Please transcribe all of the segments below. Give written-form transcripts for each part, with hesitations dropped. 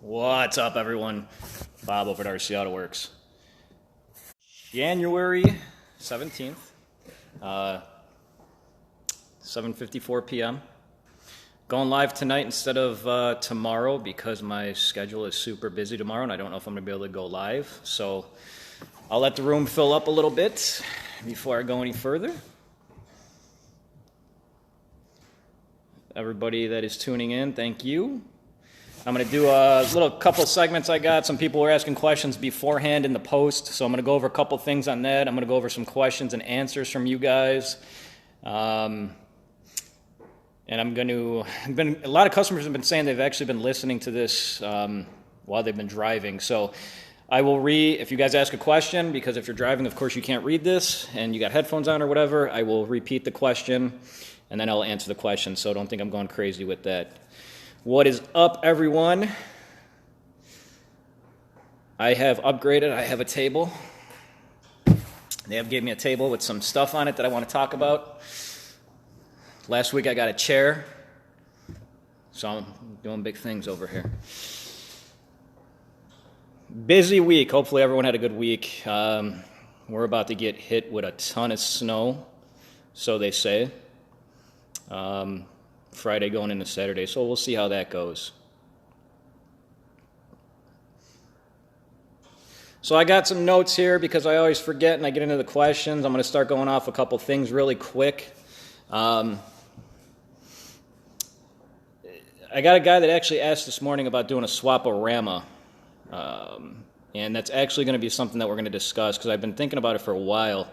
What's up, everyone? Bob over at RC Auto Works. January 17th, 7:54 p.m. Going live tonight instead of tomorrow because my schedule is super busy tomorrow and I don't know if I'm going to be able to go live. So I'll let the room fill up a little bit before I go any further. Everybody that is tuning in, thank you. I'm going to do a little couple segments I got. Some people were asking questions beforehand in the post, so I'm going to go over a couple things on that. I'm going to go over some questions and answers from you guys. And I'm going to, a lot of customers have been saying they've actually been listening to this while they've been driving. So I will if you guys ask a question, because if you're driving, of course, you can't read this, and you got headphones on or whatever, I will repeat the question, and then I'll answer the question, so don't think I'm going crazy with that. What is up, everyone? I have upgraded. I have a table. They have gave me a table with some stuff on it that I want to talk about. Last week I got a chair, so I'm doing big things over here. Busy week. Hopefully everyone had a good week. We're about to get hit with a ton of snow, so they say. Friday going into Saturday, so we'll see how that goes. So I got some notes here because I always forget and I get into the questions. I'm going to start going off a couple things really quick. I got a guy that actually asked this morning about doing a swap-o-rama, and that's actually going to be something that we're going to discuss because I've been thinking about it for a while,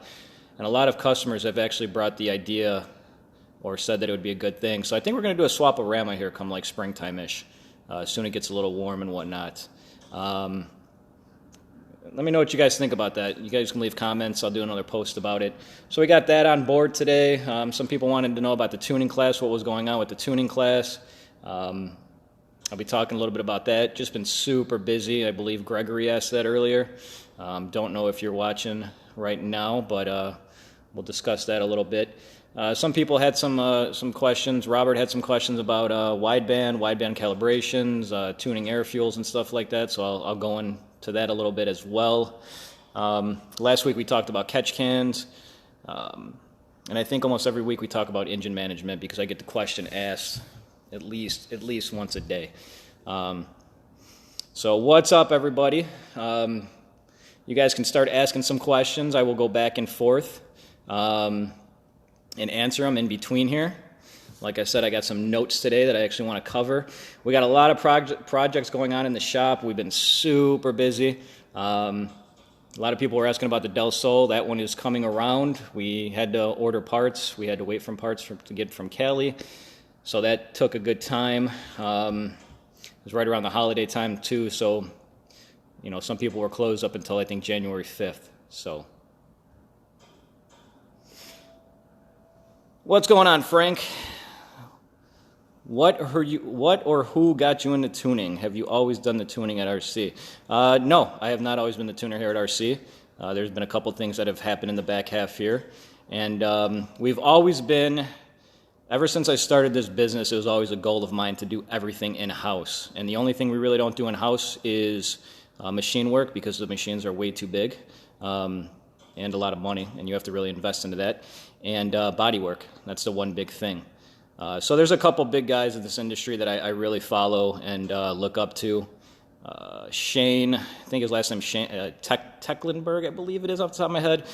and a lot of customers have actually brought the idea or said that it would be a good thing. So I think we're going to do a swap-o-rama here come like springtime-ish. Soon it gets a little warm and whatnot. Let me know what you guys think about that. You guys can leave comments. I'll do another post about it. So we got that on board today. Some people wanted to know about the tuning class, what was going on with the tuning class. I'll be talking a little bit about that. Just been super busy. I believe Gregory asked that earlier. Don't know if you're watching right now, but we'll discuss that a little bit. Some people had some questions. Robert had some questions about wideband calibrations, tuning air fuels and stuff like that, so I'll go into that a little bit as well. Last week we talked about catch cans, and I think almost every week we talk about engine management because I get the question asked at least once a day. So what's up, everybody? You guys can start asking some questions. I will go back and forth. And answer them in between here. Like I said, I got some notes today that I actually want to cover. We got a lot of projects going on in the shop. We've been super busy. A lot of people were asking about the Del Sol. That one is coming around. We had to order parts. We had to wait for parts to get from Cali. So that took a good time. It was right around the holiday time too. So, you know, some people were closed up until I think January 5th. So. What's going on, Frank? What or who got you into tuning? Have you always done the tuning at RC? No, I have not always been the tuner here at RC. There's been a couple things that have happened in the back half here. And we've always been, ever since I started this business, it was always a goal of mine to do everything in-house. And the only thing we really don't do in-house is machine work because the machines are way too big. And a lot of money, and you have to really invest into that, and body work. That's the one big thing. So there's a couple big guys in this industry that I really follow and look up to. Shane, I think his last name is Shane, Tecklenburg, I believe it is off the top of my head.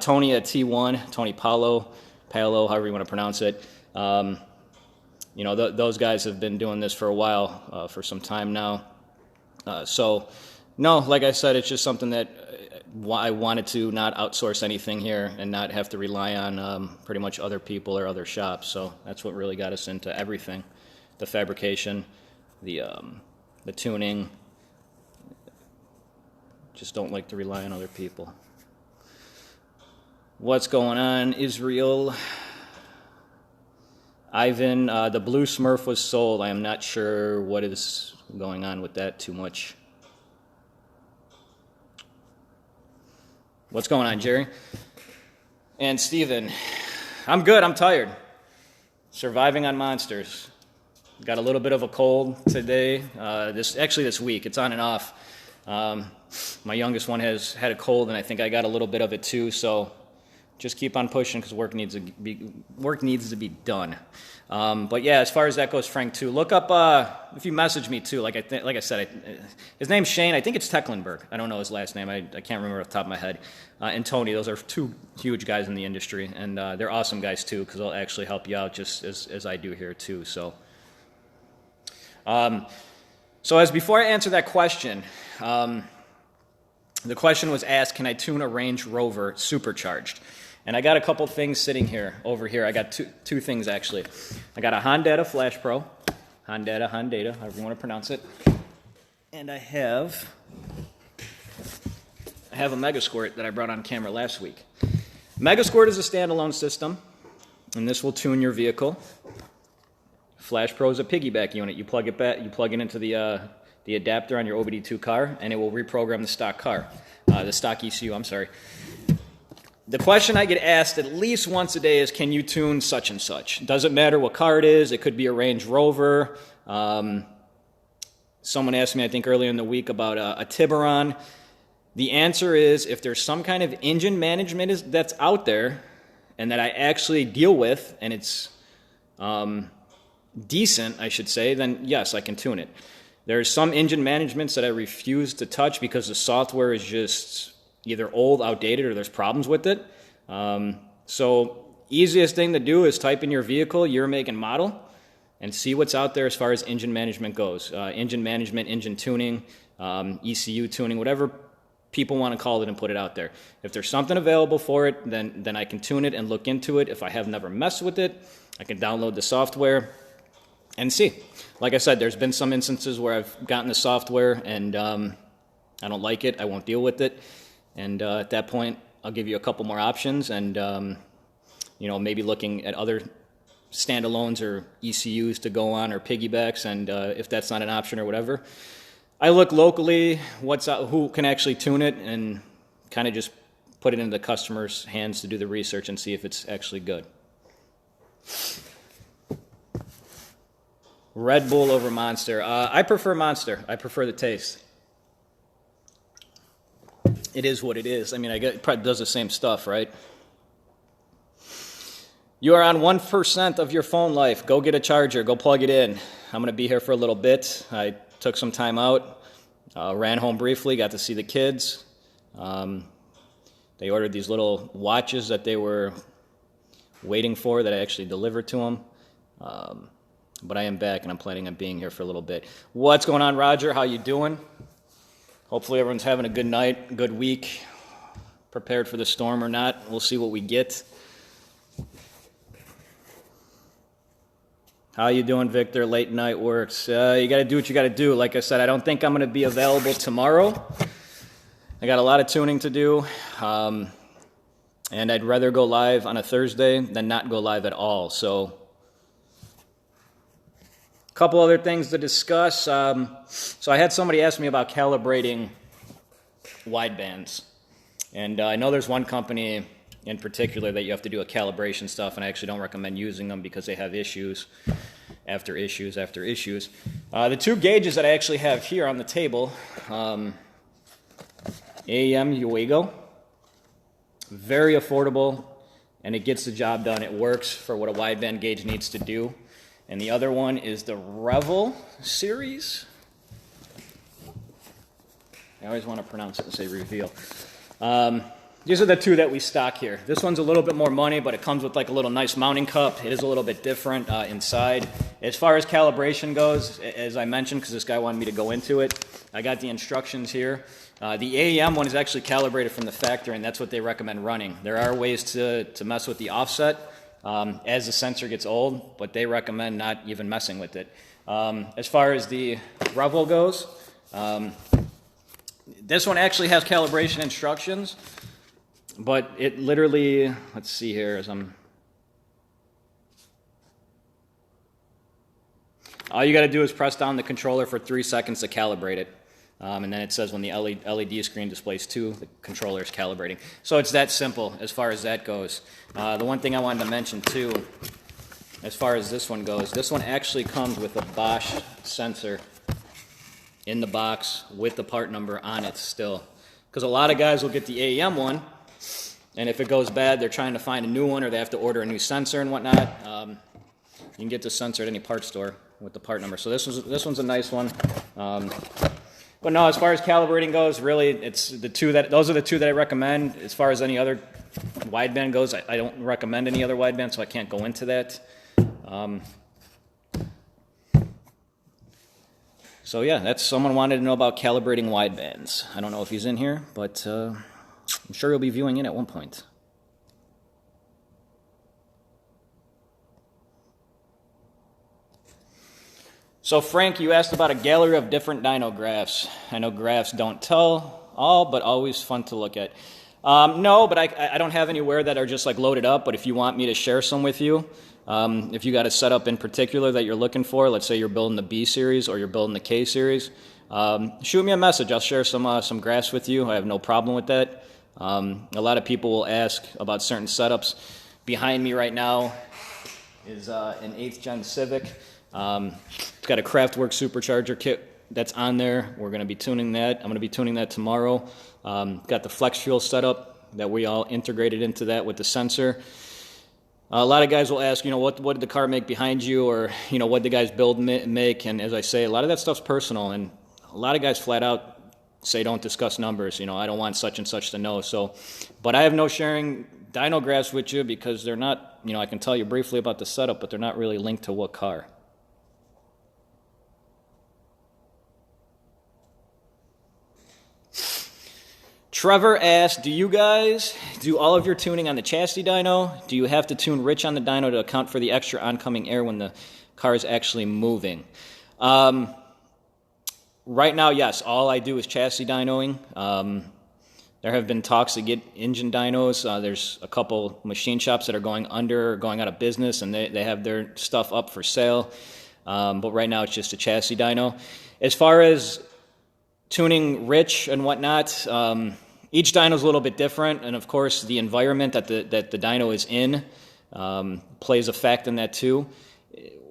Tony at T1, Tony Palo, however you want to pronounce it. You know, those guys have been doing this for a while, for some time now. So, no, like I said, it's just something that I wanted to not outsource anything here and not have to rely on pretty much other people or other shops. So that's what really got us into everything. The fabrication, the tuning. Just don't like to rely on other people. What's going on, Israel? Ivan, the blue Smurf was sold. I am not sure what is going on with that too much. What's going on, Jerry? And Steven, I'm good, I'm tired. Surviving on monsters. Got a little bit of a cold today. This week. It's on and off. My youngest one has had a cold, and I think I got a little bit of it too. So just keep on pushing because work needs to be done. But yeah, as far as that goes, Frank, too, look up if you message me too. Like I said, his name's Shane. I think it's Tecklenburg. I don't know his last name. I can't remember off the top of my head. And Tony. Those are two huge guys in the industry, and they're awesome guys too because they'll actually help you out just as I do here too. So, as before I answer that question, the question was asked, can I tune a Range Rover Supercharged? And I got a couple things sitting here, over here. I got two things, actually. I got a Honda Flash Pro, Honda, however you want to pronounce it. And I have a Megasquirt that I brought on camera last week. Megasquirt is a standalone system, and this will tune your vehicle. Flash Pro is a piggyback unit. You plug it into the adapter on your OBD2 car, and it will reprogram the stock ECU, I'm sorry. The question I get asked at least once a day is, can you tune such and such? Doesn't matter what car it is. It could be a Range Rover. Someone asked me, I think earlier in the week, about a Tiburon. The answer is, if there's some kind of engine management that's out there and that I actually deal with, and it's decent, I should say, then yes, I can tune it. There's some engine managements that I refuse to touch because the software is just either old, outdated, or there's problems with it. So easiest thing to do is type in your vehicle, year, make, and model, and see what's out there as far as engine management goes. Engine management, engine tuning, ECU tuning, whatever people want to call it, and put it out there. If there's something available for it, then I can tune it and look into it. If I have never messed with it, I can download the software and see. Like I said, there's been some instances where I've gotten the software and I don't like it, I won't deal with it. And at that point, I'll give you a couple more options, and maybe looking at other standalones or ECUs to go on, or piggybacks. And if that's not an option or whatever, I look locally who can actually tune it, and kind of just put it into the customer's hands to do the research and see if it's actually good. Red Bull over Monster. I prefer Monster. I prefer the taste. It is what it is. I mean, it probably does the same stuff, right? You are on 1% of your phone life. Go get a charger. Go plug it in. I'm going to be here for a little bit. I took some time out, ran home briefly, got to see the kids. They ordered these little watches that they were waiting for that I actually delivered to them. But I am back, and I'm planning on being here for a little bit. What's going on, Roger? How you doing? Hopefully everyone's having a good night, good week, prepared for the storm or not. We'll see what we get. How you doing, Victor? Late night works. You got to do what you got to do. Like I said, I don't think I'm going to be available tomorrow. I got a lot of tuning to do, and I'd rather go live on a Thursday than not go live at all. So a couple other things to discuss. So I had somebody ask me about calibrating widebands. And I know there's one company in particular that you have to do a calibration stuff, and I actually don't recommend using them because they have issues after issues after issues. The two gauges that I actually have here on the table, AEM Uego, very affordable, and it gets the job done. It works for what a wideband gauge needs to do. And the other one is the Revel series. I always want to pronounce it and say reveal. These are the two that we stock here. This one's a little bit more money, but it comes with like a little nice mounting cup. It is a little bit different inside. As far as calibration goes, as I mentioned, because this guy wanted me to go into it, I got the instructions here. The AEM one is actually calibrated from the factory, and that's what they recommend running. There are ways to mess with the offset as the sensor gets old, but they recommend not even messing with it. As far as the Revel goes, this one actually has calibration instructions, but it literally, let's see here, all you got to do is press down the controller for 3 seconds to calibrate it. And then it says when the LED screen displays 2, the controller is calibrating. So it's that simple as far as that goes. The one thing I wanted to mention too as far as this one goes. This one actually comes with a Bosch sensor in the box with the part number on it still. Because a lot of guys will get the AEM one, and if it goes bad, they're trying to find a new one, or they have to order a new sensor and whatnot. You can get this sensor at any part store with the part number. So this one's a nice one. But no, as far as calibrating goes, really, it's those are the two that I recommend. As far as any other wideband goes, I don't recommend any other wideband, so I can't go into that. So yeah, that's someone wanted to know about calibrating widebands. I don't know if he's in here, but I'm sure he'll be viewing in at one point. So Frank, you asked about a gallery of different dyno graphs. I know graphs don't tell all, but always fun to look at. No, but I don't have anywhere that are just like loaded up, but if you want me to share some with you, if you got a setup in particular that you're looking for, let's say you're building the B series or you're building the K series, shoot me a message. I'll share some graphs with you. I have no problem with that. A lot of people will ask about certain setups. Behind me right now is an 8th gen Civic. It's got a Craftwork Supercharger kit that's on there. We're going to be tuning that. I'm going to be tuning that tomorrow. Got the flex fuel setup that we all integrated into that with the sensor. A lot of guys will ask, what did the car make behind you, or, what did the guys build make? And as I say, a lot of that stuff's personal, and a lot of guys flat out say don't discuss numbers. I don't want such and such to know. So, but I have no sharing dyno graphs with you because they're not, I can tell you briefly about the setup, but they're not really linked to what car. Trevor asked, do you guys do all of your tuning on the chassis dyno? Do you have to tune rich on the dyno to account for the extra oncoming air when the car is actually moving? Right now, yes, all I do is chassis dynoing. There have been talks to get engine dynos. There's a couple machine shops that are going out of business, and they have their stuff up for sale. But right now, it's just a chassis dyno. As far as tuning rich and whatnot, each dyno is a little bit different, and of course the environment that the dyno is in plays a fact in that too.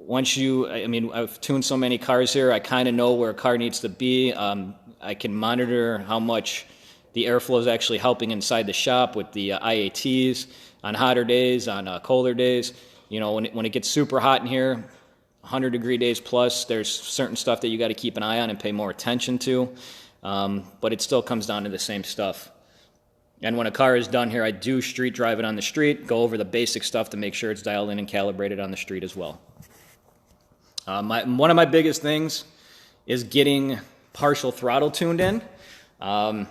I've tuned so many cars here, I kind of know where a car needs to be. I can monitor how much the airflow is actually helping inside the shop with the IATs on hotter days, on colder days. When it gets super hot in here, 100-degree days plus, there's certain stuff that you got to keep an eye on and pay more attention to, but it still comes down to the same stuff. And when a car is done here, I do street drive it on the street, go over the basic stuff to make sure it's dialed in and calibrated on the street as well. One of my biggest things is getting partial throttle tuned in. Some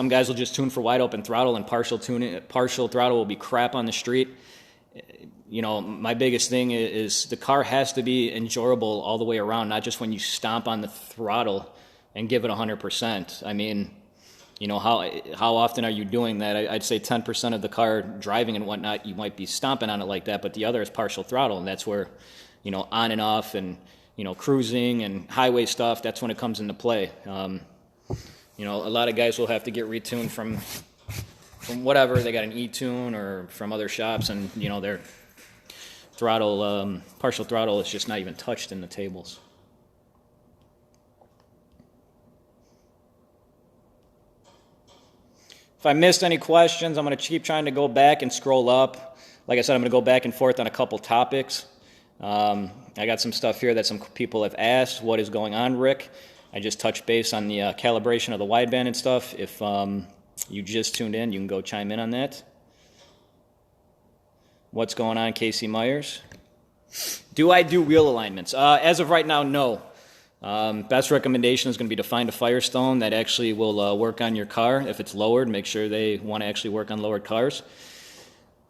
guys will just tune for wide open throttle, and partial throttle will be crap on the street. My biggest thing is the car has to be enjoyable all the way around, not just when you stomp on the throttle and give it 100%. How often are you doing that? I'd say 10% of the car driving and whatnot, you might be stomping on it like that, but the other is partial throttle, and that's where, on and off and, cruising and highway stuff, that's when it comes into play. A lot of guys will have to get retuned from whatever, they got an E-tune or from other shops, and, their throttle, partial throttle is just not even touched in the tables. If I missed any questions, I'm going to keep trying to go back and scroll up. Like I said, I'm going to go back and forth on a couple topics. I got some stuff here that some people have asked. What is going on, Rick? I just touched base on the calibration of the wideband and stuff. If you just tuned in, you can go chime in on that. What's going on, Casey Myers? Do I do wheel alignments? As of right now, no. Best recommendation is going to be to find a Firestone that actually will work on your car. If it's lowered, make sure they want to actually work on lowered cars.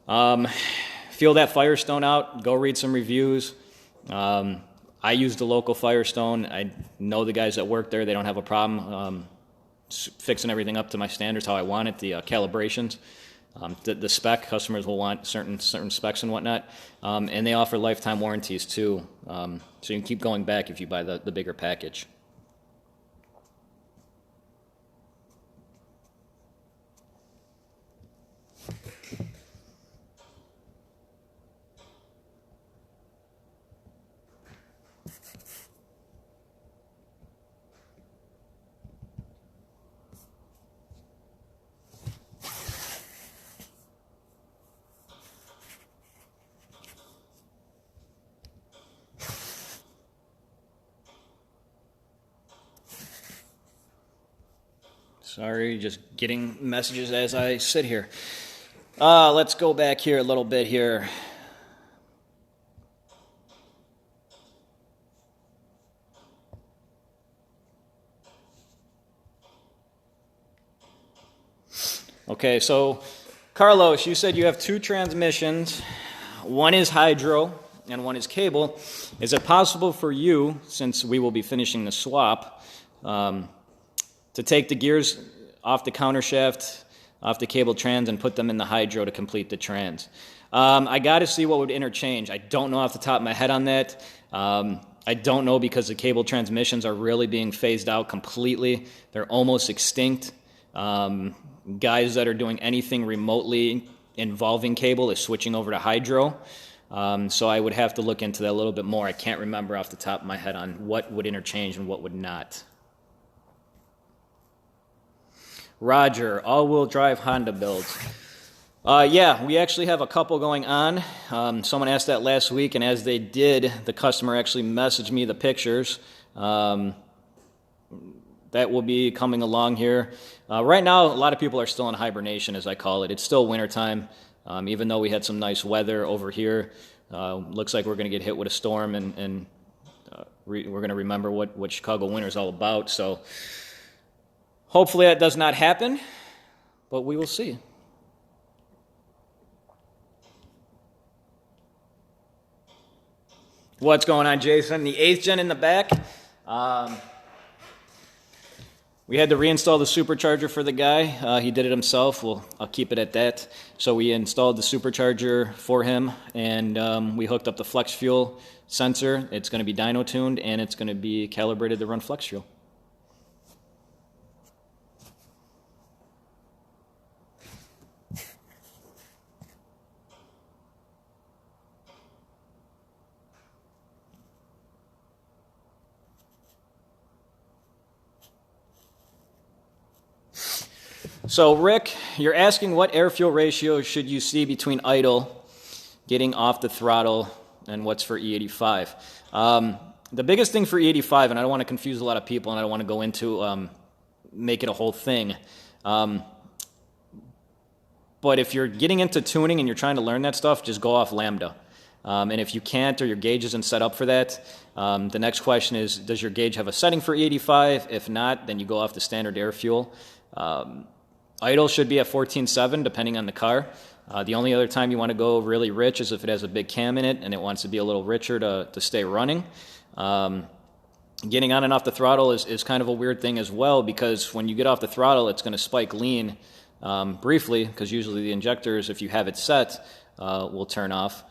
Feel that Firestone out. Go read some reviews. I use the local Firestone. I know the guys that work there. They don't have a problem fixing everything up to my standards, how I want it, the calibrations. The spec, customers will want certain specs and whatnot, and they offer lifetime warranties too, so you can keep going back if you buy the bigger package. Sorry, just getting messages as I sit here. Let's go back here a little bit here. Okay, so Carlos, you said you have 2 transmissions. One is hydro and one is cable. Is it possible for you, since we will be finishing the swap, to take the gears off the countershaft, off the cable trans, and put them in the hydro to complete the trans? I got to see what would interchange. I don't know off the top of my head on that. I don't know because the cable transmissions are really being phased out completely. They're almost extinct. Guys that are doing anything remotely involving cable is switching over to hydro. So I would have to look into that a little bit more. I can't remember off the top of my head on what would interchange and what would not. Roger, all-wheel drive Honda builds. Yeah, we actually have a couple going on. Someone asked that last week, and as they did, the customer actually messaged me the pictures. That will be coming along here. Right now, a lot of people are still in hibernation, as I call it. It's still wintertime, even though we had some nice weather over here. Looks like we're going to get hit with a storm, and we're going to remember what Chicago winter is all about. So hopefully that does not happen, but we will see. What's going on, Jason? The 8th gen in the back. We had to reinstall the supercharger for the guy. He did it himself. I'll keep it at that. So we installed the supercharger for him, and we hooked up the flex fuel sensor. It's going to be dyno tuned, and it's going to be calibrated to run flex fuel. So Rick, you're asking what air-fuel ratio should you see between idle, getting off the throttle, and what's for E85. The biggest thing for E85, and I don't want to confuse a lot of people, and I don't want to go into make it a whole thing, but if you're getting into tuning and you're trying to learn that stuff, just go off lambda. And if you can't, or your gauge isn't set up for that, the next question is, does your gauge have a setting for E85? If not, then you go off the standard air fuel. Idle should be at 14.7 depending on the car. The only other time you want to go really rich is if it has a big cam in it and it wants to be a little richer to stay running. Getting on and off the throttle is kind of a weird thing as well, because when you get off the throttle, it's going to spike lean briefly, because usually the injectors, if you have it set, will turn off.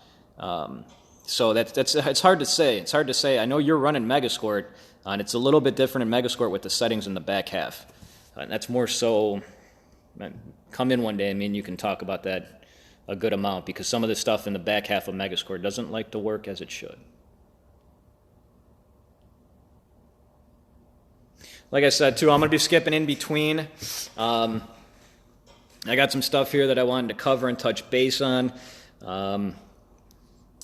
So it's hard to say. It's hard to say. I know you're running Megasquirt, and it's a little bit different in Megasquirt with the settings in the back half. And that's more so, come in one day, I mean, you can talk about that a good amount, because some of the stuff in the back half of Megasquirt doesn't like to work as it should. Like I said, too, I'm going to be skipping in between. I got some stuff here that I wanted to cover and touch base on.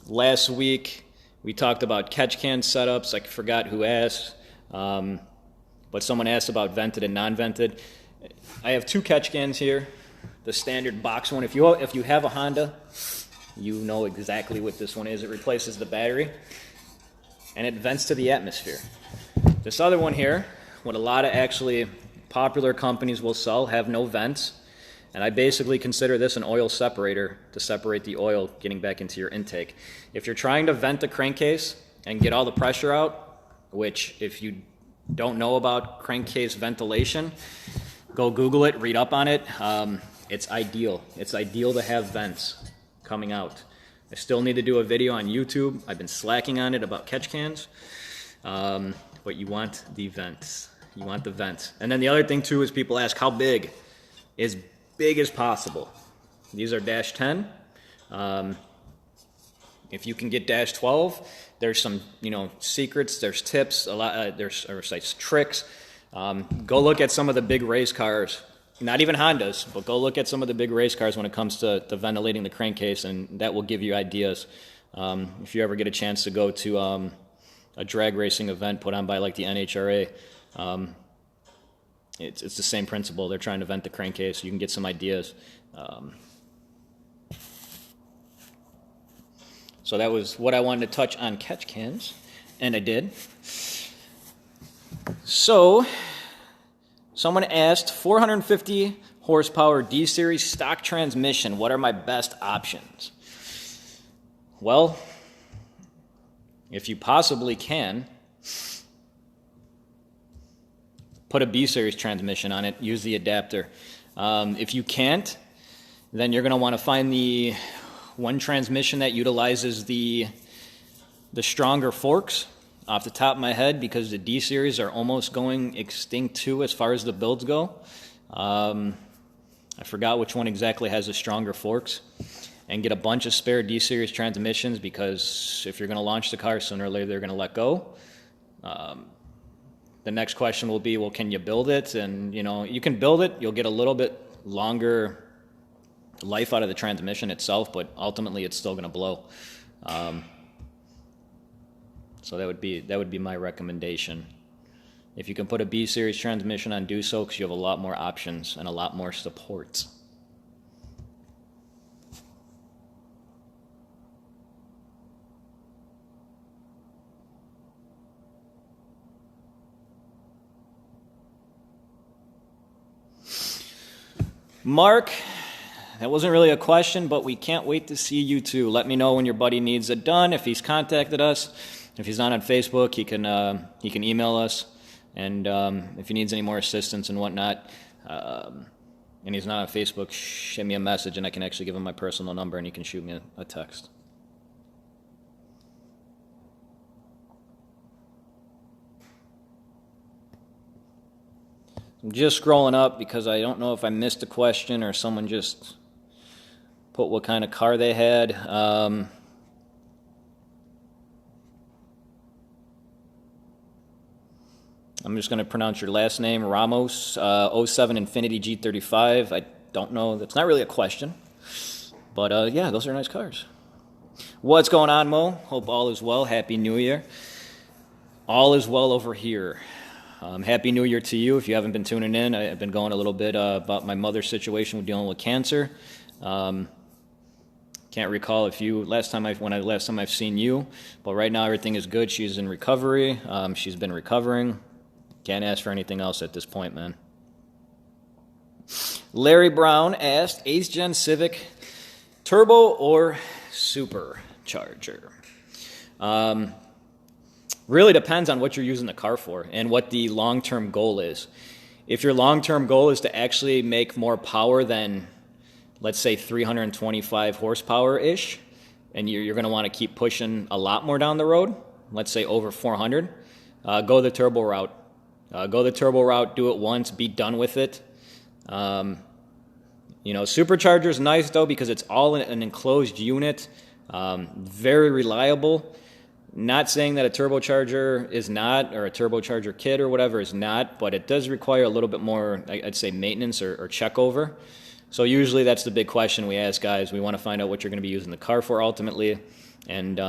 Last week, we talked about catch can setups. I forgot who asked. But someone asked about vented and non-vented. I have 2 catch cans here, the standard box one. If you have a Honda, you know exactly what this one is. It replaces the battery, and it vents to the atmosphere. This other one here, what a lot of actually popular companies will sell, have no vents, and I basically consider this an oil separator to separate the oil getting back into your intake. If you're trying to vent the crankcase and get all the pressure out, which if you don't know about crankcase ventilation, go Google it, read up on it. It's ideal. It's ideal to have vents coming out. I still need to do a video on YouTube. I've been slacking on it about catch cans. But you want the vents. You want the vents. And then the other thing too is people ask how big. As big as possible. These are dash 10. If you can get dash 12, there's some, secrets, there's tips, there's tricks. Go look at some of the big race cars, not even Hondas, but go look at some of the big race cars when it comes to ventilating the crankcase, and that will give you ideas. If you ever get a chance to go to a drag racing event put on by like the NHRA, it's the same principle. They're trying to vent the crankcase. You can get some ideas. So that was what I wanted to touch on catch cans, and I did. So someone asked, 450 horsepower D-Series stock transmission, what are my best options? Well, if you possibly can, put a B-Series transmission on it, use the adapter. If you can't, then you're going to want to find the one transmission that utilizes the stronger forks. Off the top of my head, because the D-Series are almost going extinct too as far as the builds go. I forgot which one exactly has the stronger forks. And get a bunch of spare D-Series transmissions, because if you're going to launch the car, sooner or later they're going to let go. The next question will be, well, can you build it? And, you know, you can build it. You'll get a little bit longer life out of the transmission itself, but ultimately it's still going to blow. So that would be my recommendation. If you can put a B-Series transmission on, do so, because you have a lot more options and a lot more support. Mark, that wasn't really a question, but we can't wait to see you too. Let me know when your buddy needs it done. If he's contacted us, if he's not on Facebook, he can email us. And if he needs any more assistance and whatnot, and he's not on Facebook, shoot me a message, and I can actually give him my personal number, and he can shoot me a text. I'm just scrolling up because I don't know if I missed a question or someone just put what kind of car they had. I'm just going to pronounce your last name, Ramos, 07 Infiniti G35. I don't know. That's not really a question. But, yeah, those are nice cars. What's going on, Mo? Hope all is well. Happy New Year. All is well over here. Happy New Year to you. If you haven't been tuning in, I've been going a little bit about my mother's situation with dealing with cancer. Can't recall if you last time I've seen you, but right now everything is good. She's in recovery. She's been recovering. Can't ask for anything else at this point, man. Larry Brown asked, 8th Gen Civic, turbo or supercharger? Really depends on what you're using the car for and what the long-term goal is. If your long-term goal is to actually make more power than, let's say, 325 horsepower-ish, and you're going to want to keep pushing a lot more down the road, let's say over 400, go the turbo route. Go the turbo route, do it once, be done with it. Supercharger is nice, though, because it's all in an enclosed unit, very reliable. Not saying that a turbocharger is not, or a turbocharger kit or whatever is not, but it does require a little bit more, I'd say, maintenance or check over. So usually that's the big question we ask guys. We want to find out what you're going to be using the car for ultimately, and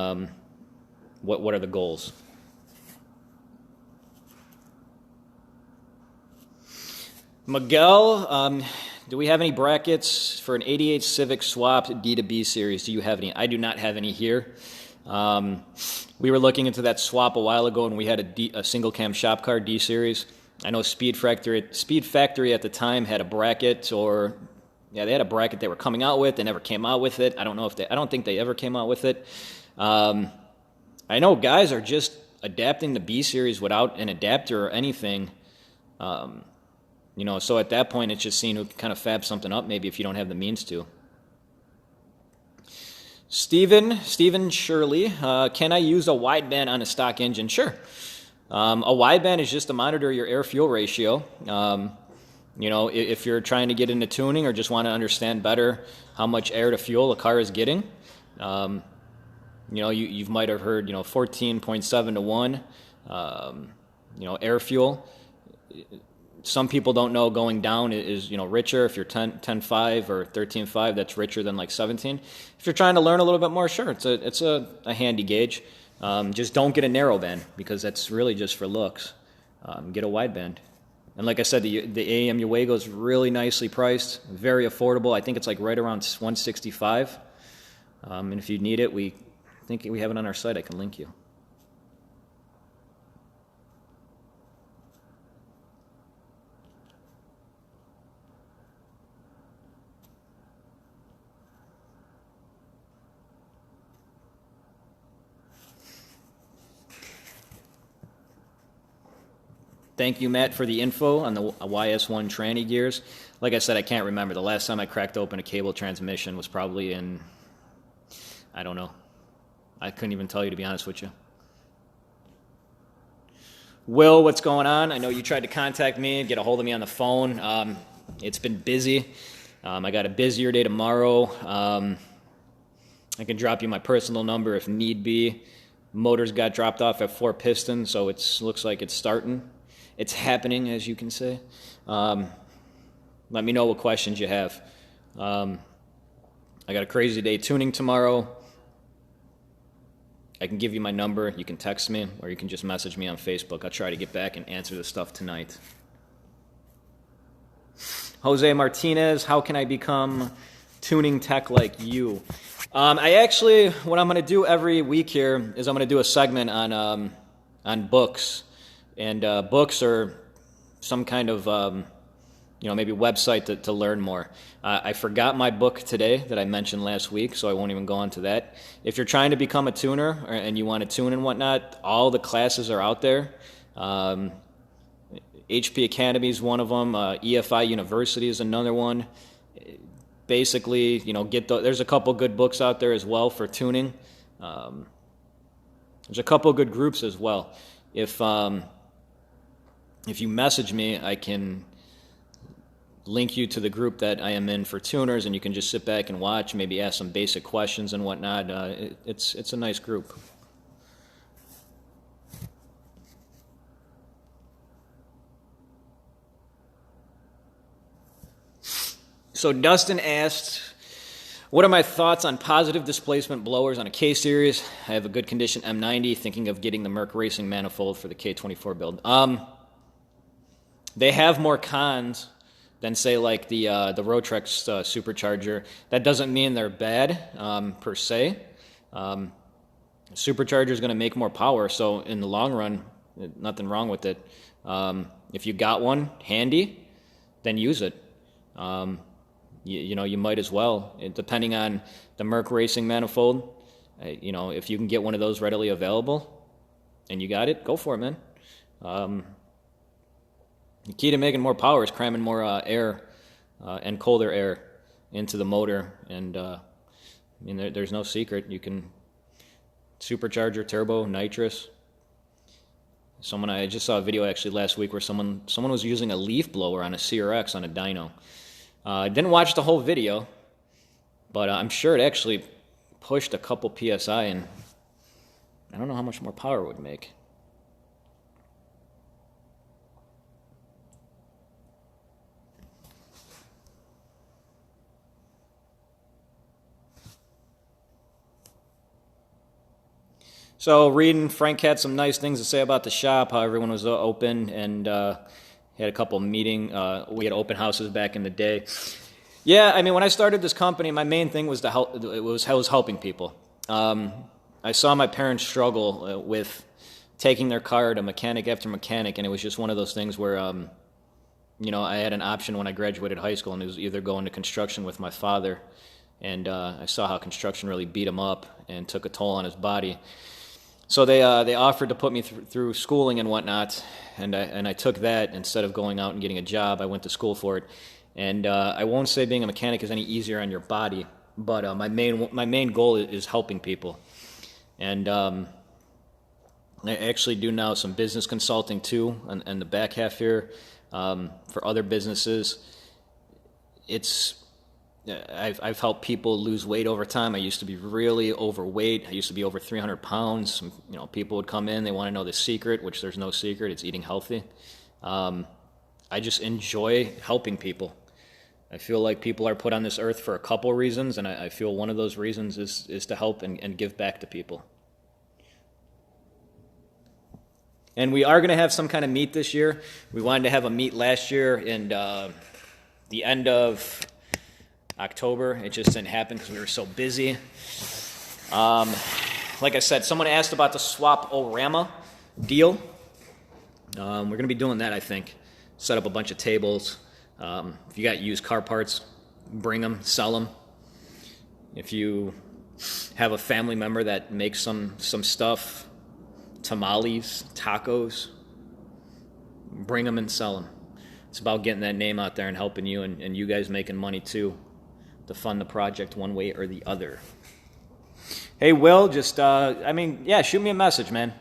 what are the goals. Miguel, do we have any brackets for an 88 Civic swapped D to B series? Do you have any? I do not have any here. We were looking into that swap a while ago, and we had a single cam shop car D series. I know Speed Factory at the time had a bracket, they had a bracket they were coming out with. They never came out with it. I don't think they ever came out with it. I know guys are just adapting the B series without an adapter or anything. So at that point, it's just seeing who can kind of fab something up, maybe if you don't have the means to. Steven Shirley, can I use a wideband on a stock engine? Sure. A wideband is just to monitor your air-fuel ratio. If you're trying to get into tuning or just want to understand better how much air to fuel a car is getting, you might have heard, 14.7 to 1, air fuel. Some people don't know going down is richer. If you're 10.5 or 13.5, that's richer than like 17. If you're trying to learn a little bit more, sure, it's a handy gauge. Just don't get a narrow band, because that's really just for looks. Get a wideband. And like I said, the AEM Uego is really nicely priced, very affordable. I think it's like right around $165. And if you need it, I think we have it on our site. I can link you. Thank you, Matt, for the info on the YS1 tranny gears. Like I said, I can't remember. The last time I cracked open a cable transmission was probably in, I don't know. I couldn't even tell you, to be honest with you. Will, what's going on? I know you tried to contact me and get a hold of me on the phone. It's been busy. I got a busier day tomorrow. I can drop you my personal number if need be. Motors got dropped off at 4 pistons, so it looks like it's starting. It's happening, as you can say. Let me know what questions you have. I got a crazy day tuning tomorrow. I can give you my number. You can text me, or you can just message me on Facebook. I'll try to get back and answer the stuff tonight. Jose Martinez, how can I become tuning tech like you? What I'm going to do every week here is I'm going to do a segment on books. And books are some kind of, maybe website to learn more. I forgot my book today that I mentioned last week, so I won't even go on to that. If you're trying to become a tuner and you want to tune and whatnot, all the classes are out there. HP Academy is one of them. EFI University is another one. Basically, there's a couple good books out there as well for tuning. There's a couple good groups as well. If you message me, I can link you to the group that I am in for tuners, and you can just sit back and watch, maybe ask some basic questions and whatnot. It's a nice group. So Dustin asked, what are my thoughts on positive displacement blowers on a K-Series? I have a good condition M90, thinking of getting the Merc Racing manifold for the K24 build. They have more cons than, say, like the Rotrex Supercharger. That doesn't mean they're bad per se. Supercharger is going to make more power, so in the long run, nothing wrong with it. If you got one handy, then use it. You might as well, depending on the Merc Racing manifold. If you can get one of those readily available and you got it, go for it, man. The key to making more power is cramming more air and colder air into the motor. And there's no secret. You can supercharger, turbo, nitrous. I just saw a video actually last week where someone was using a leaf blower on a CRX on a dyno. I didn't watch the whole video, but I'm sure it actually pushed a couple PSI, and I don't know how much more power it would make. So Frank had some nice things to say about the shop, how everyone was open, and had a couple we had open houses back in the day. Yeah, I mean, when I started this company, my main thing was helping people. I saw my parents struggle with taking their car to mechanic after mechanic, and it was just one of those things where, I had an option when I graduated high school, and it was either going to construction with my father, and I saw how construction really beat him up and took a toll on his body. So they offered to put me through schooling and whatnot, and I took that instead of going out and getting a job. I went to school for it, and I won't say being a mechanic is any easier on your body, but my main goal is helping people, and I actually do now some business consulting too, and the back half here for other businesses. I've helped people lose weight over time. I used to be really overweight. I used to be over 300 pounds. People would come in, they want to know the secret, which there's no secret. It's eating healthy. I just enjoy helping people. I feel like people are put on this earth for a couple reasons, and I feel one of those reasons is to help and give back to people. And we are going to have some kind of meet this year. We wanted to have a meet last year in the end of October. It just didn't happen because we were so busy. Like I said, someone asked about the Swap-O-Rama deal. We're going to be doing that, I think. Set up a bunch of tables. If you got used car parts, bring them, sell them. If you have a family member that makes some stuff, tamales, tacos, bring them and sell them. It's about getting that name out there and helping you and you guys making money too to fund the project one way or the other. Hey, Will, just, shoot me a message, man.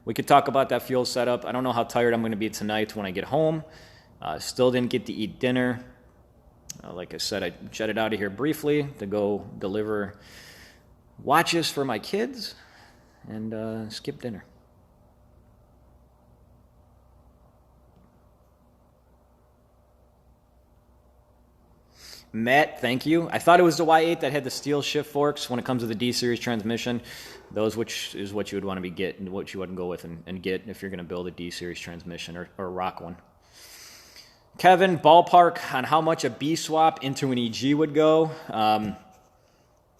We could talk about that fuel setup. I don't know how tired I'm going to be tonight when I get home. Still didn't get to eat dinner. Like I said, I jetted out of here briefly to go deliver watches for my kids and skip dinner. Matt, thank you. I thought it was the Y8 that had the steel shift forks when it comes to the D-Series transmission. Those which is what you would want to be getting, what you wouldn't go with and get if you're going to build a D-Series transmission or rock one. Kevin, ballpark on how much a B-swap into an EG would go.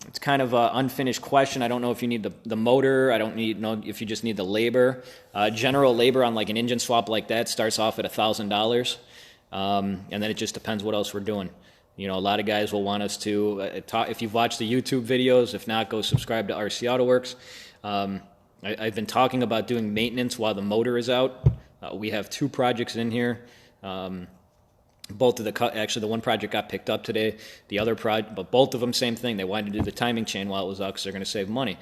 It's kind of an unfinished question. I don't know if you need the motor. I don't know if you just need the labor. General labor on like an engine swap like that starts off at $1,000. And then it just depends what else we're doing. You know, a lot of guys will want us to talk. If you've watched the YouTube videos, if not, go subscribe to RC Auto Works. I've been talking about doing maintenance while the motor is out. We have 2 projects in here. Both of the one project got picked up today. The other project, but both of them same thing. They wanted to do the timing chain while it was out because they're going to save money.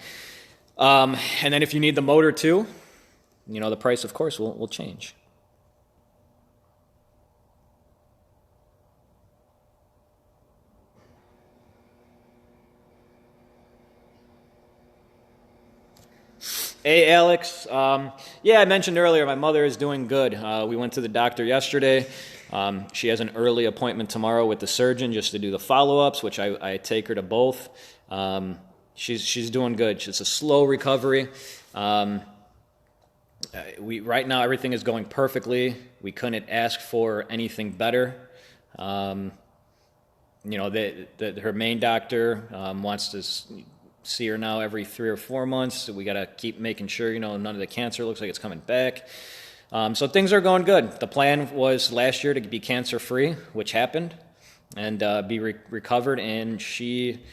And then if you need the motor too, you know, the price of course will change. Hey, Alex. I mentioned earlier my mother is doing good. We went to the doctor yesterday. She has an early appointment tomorrow with the surgeon just to do the follow-ups, which I take her to both. She's doing good. It's a slow recovery. Right now everything is going perfectly. We couldn't ask for anything better. Her main doctor wants to see her now every 3 or 4 months. So we got to keep making sure, none of the cancer looks like it's coming back. So things are going good. The plan was last year to be cancer-free, which happened, and be recovered. And she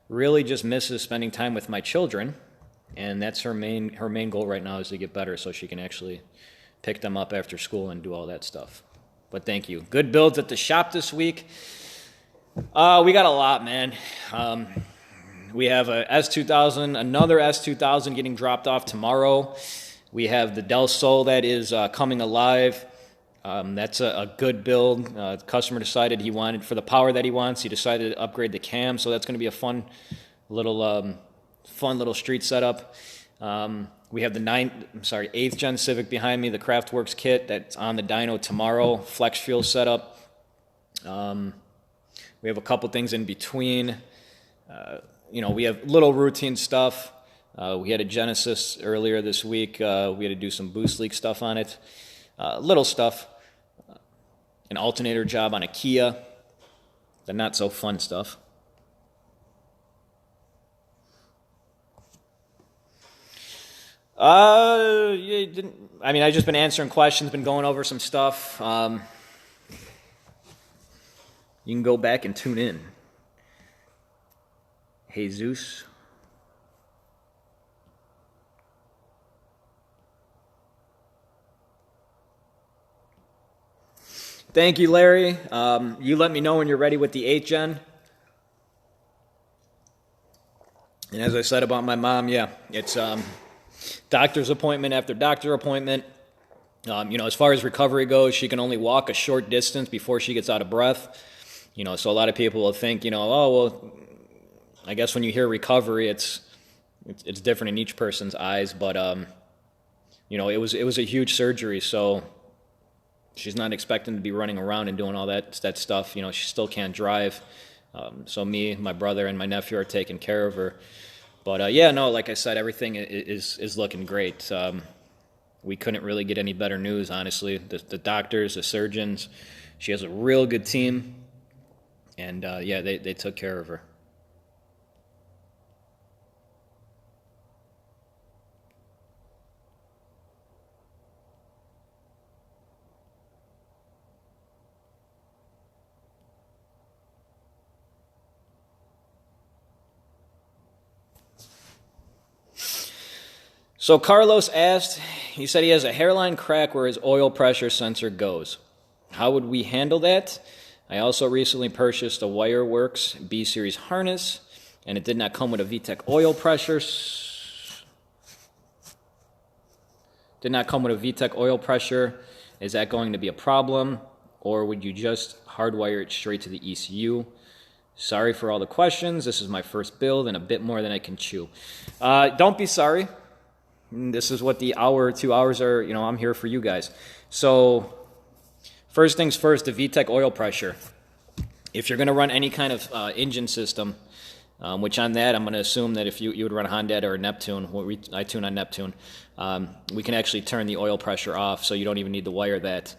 really just misses spending time with my children, and that's her main goal right now is to get better so she can actually pick them up after school and do all that stuff. But thank you. Good builds at the shop this week. We got a lot, man. We have a S2000, another S2000 getting dropped off tomorrow. We have the Del Sol that is coming alive. That's a good build. The customer decided he wanted, for the power that he wants, he decided to upgrade the cam, so that's going to be a fun little street setup. We have the 8th gen Civic behind me, the Craftworks kit that's on the dyno tomorrow, flex fuel setup. We have a couple things in between. We have little routine stuff. We had a Genesis earlier this week. We had to do some boost leak stuff on it. Little stuff. An alternator job on a Kia. The not so fun stuff. I've just been answering questions, been going over some stuff. You can go back and tune in. Jesus. Thank you, Larry. You let me know when you're ready with the 8th gen. And as I said about my mom, it's doctor's appointment after doctor appointment. As far as recovery goes, she can only walk a short distance before she gets out of breath. So a lot of people will think, I guess when you hear recovery, it's different in each person's eyes, but it was a huge surgery, so she's not expecting to be running around and doing all that stuff. She still can't drive. So me, my brother, and my nephew are taking care of her. But like I said, everything is looking great. we couldn't really get any better news, honestly. The doctors, the surgeons, she has a real good team, and yeah, they took care of her. So Carlos asked, he said he has a hairline crack where his oil pressure sensor goes. How would we handle that? I also recently purchased a Wireworks B-Series harness, and it did not come with a Vtec oil pressure. Did not come with a Vtec oil pressure. Is that going to be a problem? Or would you just hardwire it straight to the ECU? Sorry for all the questions. This is my first build and a bit more than I can chew. Don't be sorry. This is what the hour or 2 hours are, I'm here for you guys. So, first things first, the Vtec oil pressure. If you're going to run any kind of engine system, which on that, I'm going to assume that if you would run a Honda or a Neptune, I tune on Neptune, we can actually turn the oil pressure off, so you don't even need to wire that.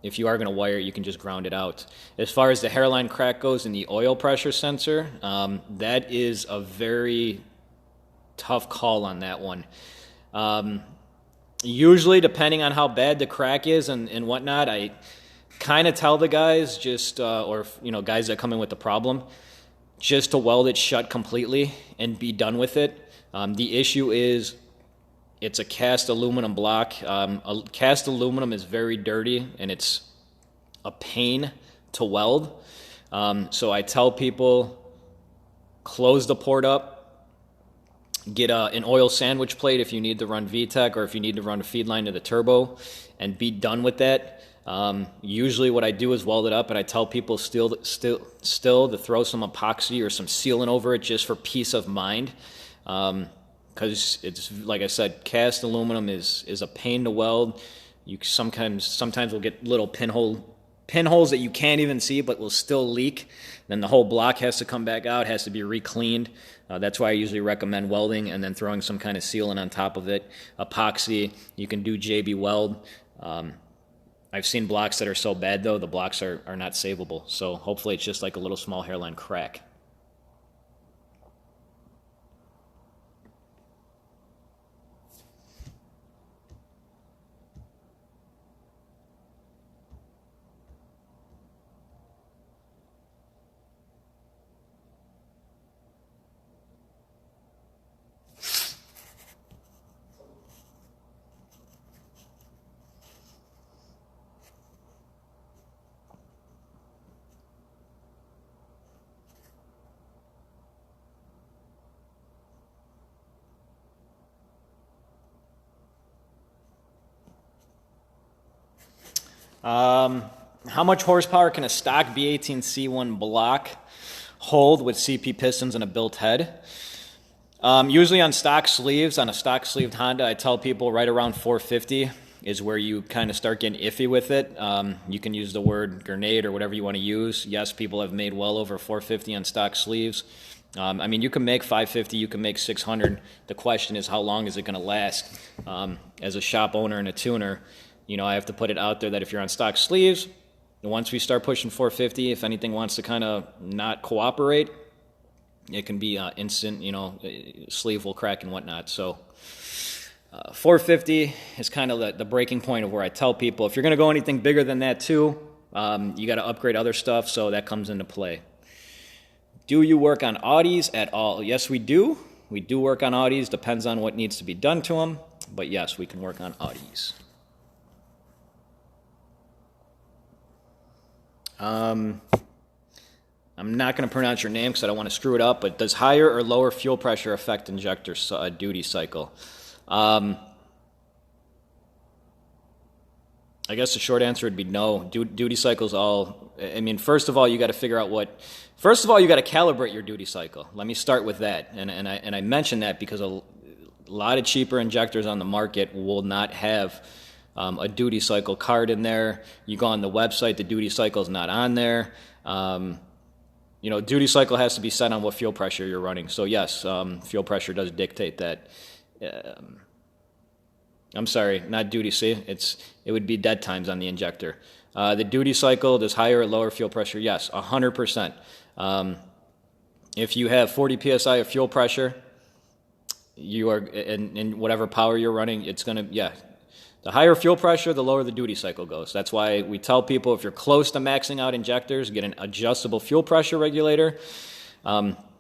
If you are going to wire it, you can just ground it out. As far as the hairline crack goes in the oil pressure sensor, that is a very tough call on that one. Usually, depending on how bad the crack is and whatnot, I kind of tell the guys or guys that come in with the problem, just to weld it shut completely and be done with it. The issue is it's a cast aluminum block. Cast aluminum is very dirty and it's a pain to weld. So I tell people, close the port up. Get an oil sandwich plate if you need to run VTEC or if you need to run a feed line to the turbo, and be done with that. Usually what I do is weld it up, and I tell people still to throw some epoxy or some sealant over it just for peace of mind. Because it's, like I said, cast aluminum is a pain to weld. You sometimes will get little pinholes that you can't even see but will still leak. Then the whole block has to come back out, has to be re-cleaned. That's why I usually recommend welding and then throwing some kind of sealant on top of it. Epoxy, you can do JB Weld. I've seen blocks that are so bad, though, the blocks are not savable. So hopefully it's just like a little small hairline crack. How much horsepower can a stock B18C1 block hold with CP pistons and a built head? Usually on stock sleeves, on a stock sleeved Honda, I tell people right around 450 is where you kind of start getting iffy with it. You can use the word grenade or whatever you want to use. Yes, people have made well over 450 on stock sleeves. I mean, you can make 550, you can make 600. The question is, how long is it going to last? As a shop owner and a tuner, I have to put it out there that if you're on stock sleeves, once we start pushing 450, if anything wants to kind of not cooperate, it can be instant, sleeve will crack and whatnot. So 450 is kind of the breaking point of where I tell people, if you're going to go anything bigger than that too, you got to upgrade other stuff, so that comes into play. Do you work on Audis at all? Yes, we do. We do work on Audis. Depends on what needs to be done to them. But yes, we can work on Audis. I'm not going to pronounce your name because I don't want to screw it up, but does higher or lower fuel pressure affect injector duty cycle? I guess the short answer would be no. Duty cycles first of all, you got to figure out first of all, you got to calibrate your duty cycle. Let me start with that. And I mention that because a lot of cheaper injectors on the market will not have a duty cycle card in there. You go on the website, the duty cycle is not on there. Duty cycle has to be set on what fuel pressure you're running. So yes, fuel pressure does dictate that. I'm sorry, not duty, see? It would be dead times on the injector. The duty cycle, does higher or lower fuel pressure? Yes, 100%. If you have 40 psi of fuel pressure, you are in whatever power you're running, it's going to, yeah. The higher fuel pressure, the lower the duty cycle goes. That's why we tell people if you're close to maxing out injectors, get an adjustable fuel pressure regulator.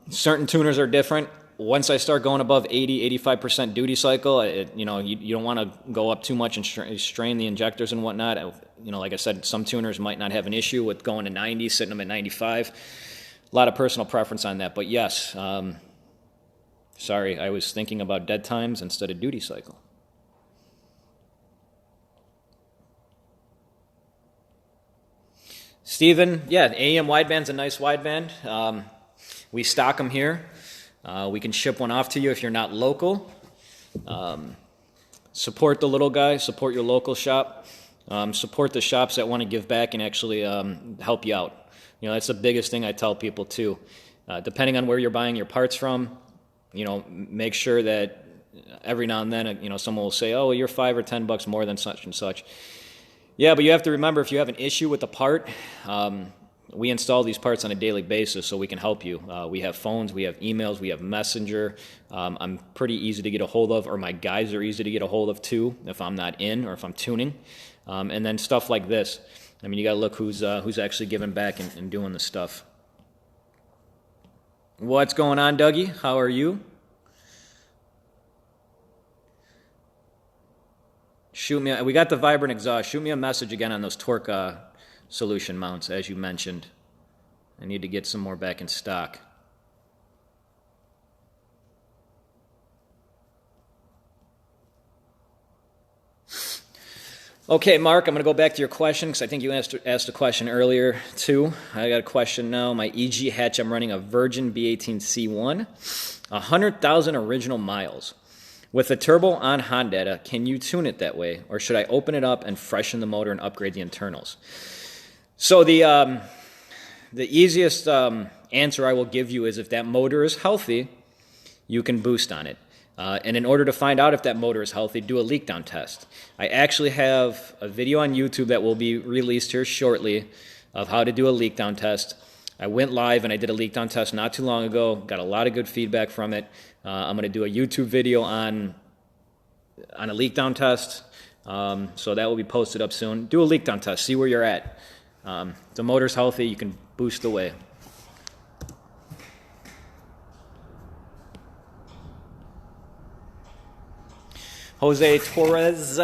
Certain tuners are different. Once I start going above 80, 85% duty cycle, you don't want to go up too much and strain the injectors and whatnot. Like I said, some tuners might not have an issue with going to 90, sitting them at 95. A lot of personal preference on that. But yes, sorry, I was thinking about dead times instead of duty cycle. Steven, yeah, AM wideband's a nice wideband. We stock them here. We can ship one off to you if you're not local. Support the little guy. Support your local shop. Support the shops that want to give back and actually help you out. That's the biggest thing I tell people too. Depending on where you're buying your parts from, make sure that every now and then, someone will say, "Oh, well, you're $5 or $10 more than such and such." Yeah, but you have to remember, if you have an issue with the part, we install these parts on a daily basis, so we can help you. We have phones, we have emails, we have Messenger. I'm pretty easy to get a hold of, or my guys are easy to get a hold of too, if I'm not in or if I'm tuning. And then stuff like this. I mean, you got to look who's actually giving back and doing the stuff. What's going on, Dougie? How are you? Shoot me. We got the vibrant exhaust. Shoot me a message again on those torque solution mounts, as you mentioned. I need to get some more back in stock. Okay, Mark, I'm going to go back to your question because I think you asked a question earlier too. I got a question now. My EG hatch, I'm running a Virgin B18C1, 100,000 original miles. With the turbo on Honda, can you tune it that way, or should I open it up and freshen the motor and upgrade the internals? So the easiest answer I will give you is if that motor is healthy, you can boost on it. And in order to find out if that motor is healthy, do a leak down test. I actually have a video on YouTube that will be released here shortly of how to do a leak down test. I went live and I did a leak down test not too long ago, got a lot of good feedback from it. I'm going to do a YouTube video on a leak down test, so that will be posted up soon. Do a leak down test, see where you're at. The motor's healthy, you can boost away. Jose Torres,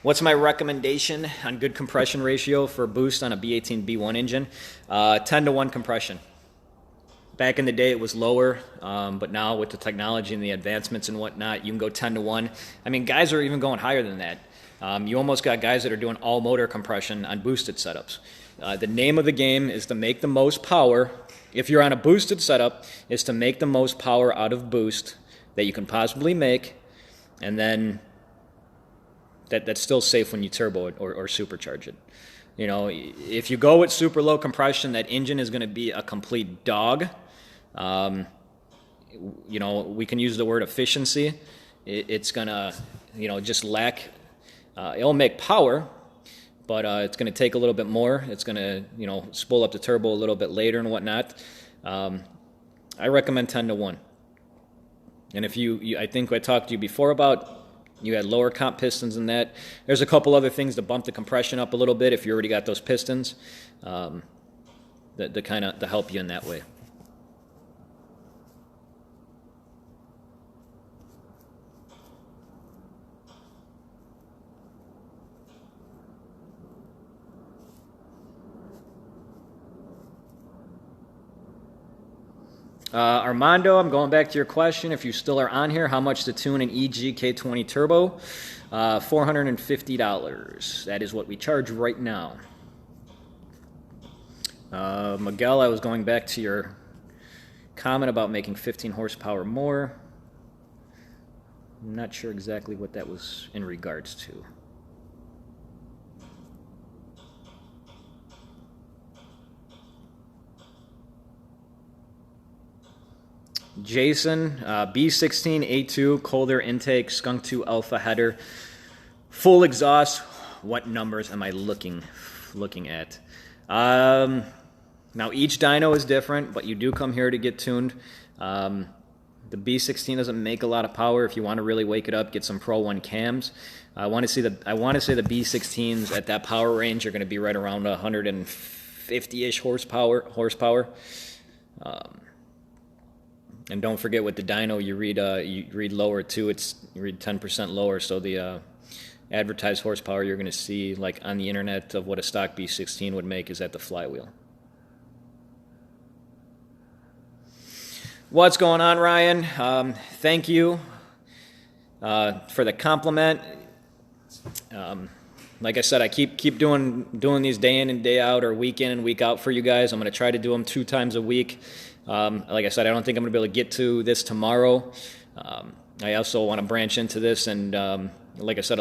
what's my recommendation on good compression ratio for boost on a B18 B1 engine? 10-to-1 compression. Back in the day, it was lower, but now with the technology and the advancements and whatnot, you can go 10-to-1. I mean, guys are even going higher than that. You almost got guys that are doing all motor compression on boosted setups. The name of the game is to make the most power. If you're on a boosted setup, is to make the most power out of boost that you can possibly make, and then that's still safe when you turbo it or supercharge it. If you go with super low compression, that engine is going to be a complete dog. We can use the word efficiency. It's going to, just lack. It'll make power, but it's going to take a little bit more. It's going to, spool up the turbo a little bit later and whatnot. I recommend 10-to-1. And if I think I talked to you before about, you had lower comp pistons than that. There's a couple other things to bump the compression up a little bit if you already got those pistons, to help you in that way. Armando, I'm going back to your question. If you still are on here, how much to tune an EG K20 Turbo? $450. That is what we charge right now. Miguel, I was going back to your comment about making 15 horsepower more. I'm not sure exactly what that was in regards to. Jason, B16A2, cold air intake, Skunk 2 alpha header, full exhaust. What numbers am I looking at? Now each dyno is different, but you do come here to get tuned. The B16 doesn't make a lot of power. If you want to really wake it up, get some Pro 1 cams. I want to say the B16s at that power range are going to be right around 150-ish horsepower. And don't forget with the dyno, you read lower too. You read 10% lower. So the advertised horsepower you're going to see, like on the internet, of what a stock B16 would make is at the flywheel. What's going on, Ryan? Thank you for the compliment. Like I said, I keep doing these day in and day out, or week in and week out for you guys. I'm going to try to do them 2 times a week. Like I said, I don't think I'm going to be able to get to this tomorrow. I also want to branch into this, and like I said,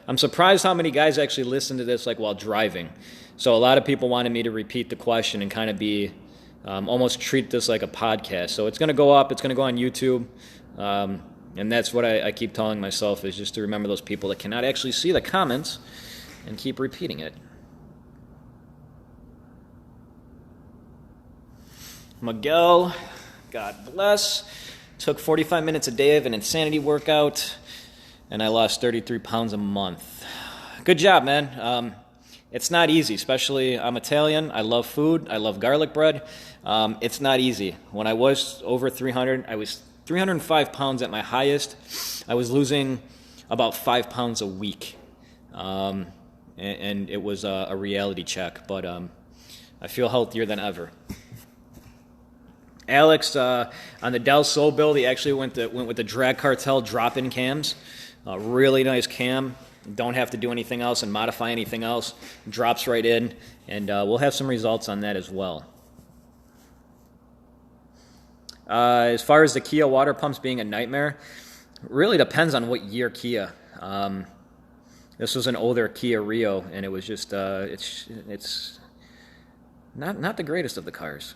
I'm surprised how many guys actually listen to this like while driving. So a lot of people wanted me to repeat the question and kind of be almost treat this like a podcast. So it's going to go up. It's going to go on YouTube. And that's what I keep telling myself, is just to remember those people that cannot actually see the comments and keep repeating it. Miguel, God bless. Took 45 minutes a day of an insanity workout, and I lost 33 pounds a month. Good job, man. It's not easy, especially I'm Italian. I love food. I love garlic bread. It's not easy. When I was over 300, I was 305 pounds at my highest. I was losing about 5 pounds a week. And it was a reality check, but I feel healthier than ever. Alex, on the Del Sol build, he actually went with the Drag Cartel drop-in cams. Really nice cam. Don't have to do anything else and modify anything else. Drops right in, and we'll have some results on that as well. As far as the Kia water pumps being a nightmare, really depends on what year Kia. This was an older Kia Rio, and it was just it's not the greatest of the cars.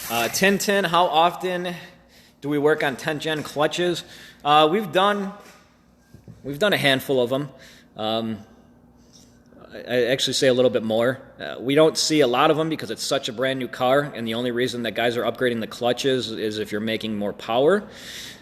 Tintin, how often do we work on 10th gen clutches? We've done a handful of them. I actually say a little bit more. We don't see a lot of them because it's such a brand new car, and the only reason that guys are upgrading the clutches is if you're making more power.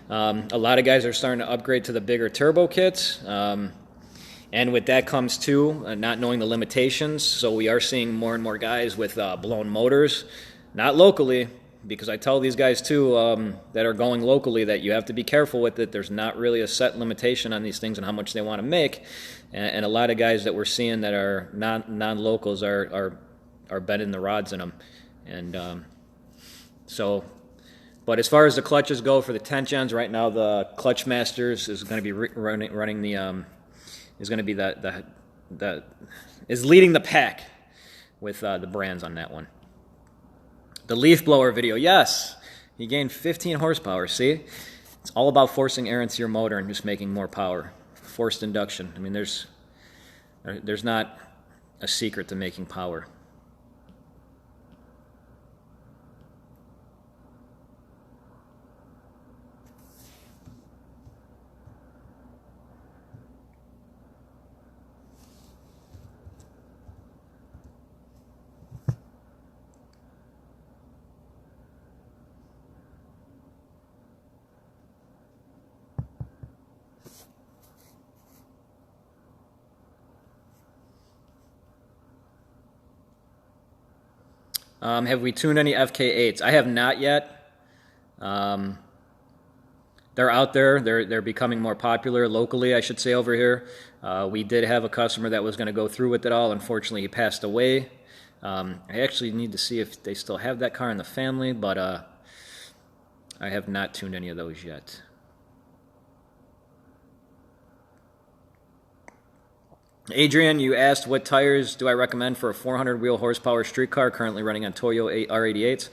A lot of guys are starting to upgrade to the bigger turbo kits, and with that comes too not knowing the limitations. So we are seeing more and more guys with blown motors, not locally, because I tell these guys too that are going locally that you have to be careful with it. There's not really a set limitation on these things and how much they want to make. And a lot of guys that we're seeing that are non-locals are bending the rods in them. And so, but as far as the clutches go for the 10th gens, right now the Clutch Masters is going to be running the is going to be that is leading the pack with the brands on that one. The leaf blower video, yes, he gained 15 horsepower. See, it's all about forcing air into your motor and just making more power. Forced induction. I mean, there's not a secret to making power. Have we tuned any FK8s? I have not yet. They're out there. They're becoming more popular locally, I should say, over here. We did have a customer that was going to go through with it all. Unfortunately, he passed away. I actually need to see if they still have that car in the family, but I have not tuned any of those yet. Adrian, you asked what tires do I recommend for a 400 wheel horsepower street car currently running on Toyo R88s.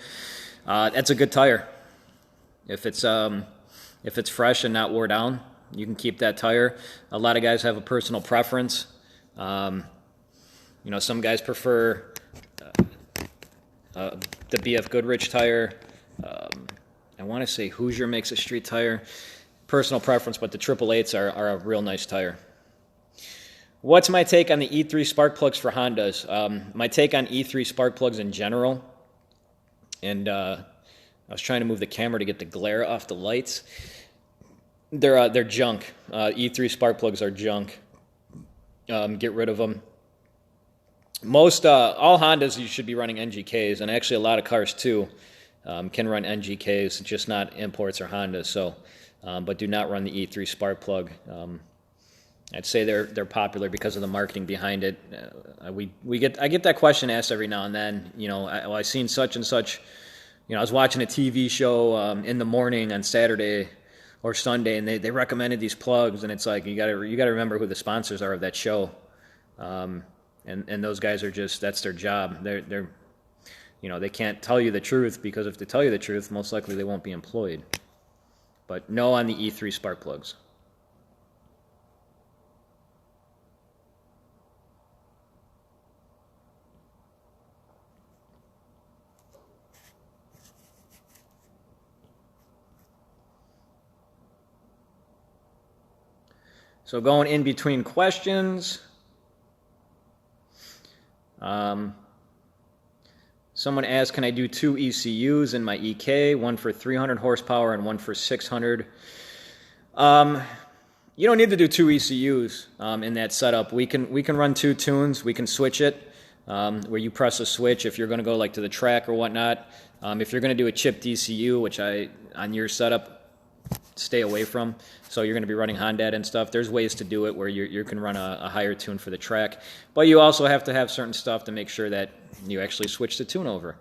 That's a good tire. If it's fresh and not wore down, you can keep that tire. A lot of guys have a personal preference. Some guys prefer the BF Goodrich tire. I want to say Hoosier makes a street tire. Personal preference, but the 888s are a real nice tire. What's my take on the E3 spark plugs for Hondas? My take on E3 spark plugs in general, and I was trying to move the camera to get the glare off the lights. They're junk. E3 spark plugs are junk. Get rid of them. All Hondas you should be running NGKs, and actually a lot of cars too can run NGKs, just not imports or Hondas. So, but do not run the E3 spark plug. I'd say they're popular because of the marketing behind it. I get that question asked every now and then. You know, I seen such and such. You know, I was watching a TV show in the morning on Saturday or Sunday, and they recommended these plugs, and it's like you got to remember who the sponsors are of that show. And those guys are that's their job. They're you know, they can't tell you the truth, because if they tell you the truth, most likely they won't be employed. But no on the E3 spark plugs. So going in between questions, someone asked, can I do 2 ECUs in my EK, one for 300 horsepower and one for 600? You don't need to do 2 ECUs in that setup. We can run 2 tunes. We can switch it where you press a switch if you're going to go like to the track or whatnot. If you're going to do a chipped ECU, which on your setup, stay away from. So you're going to be running Honda and stuff. There's ways to do it where you can run a higher tune for the track, but you also have to have certain stuff to make sure that you actually switch the tune over.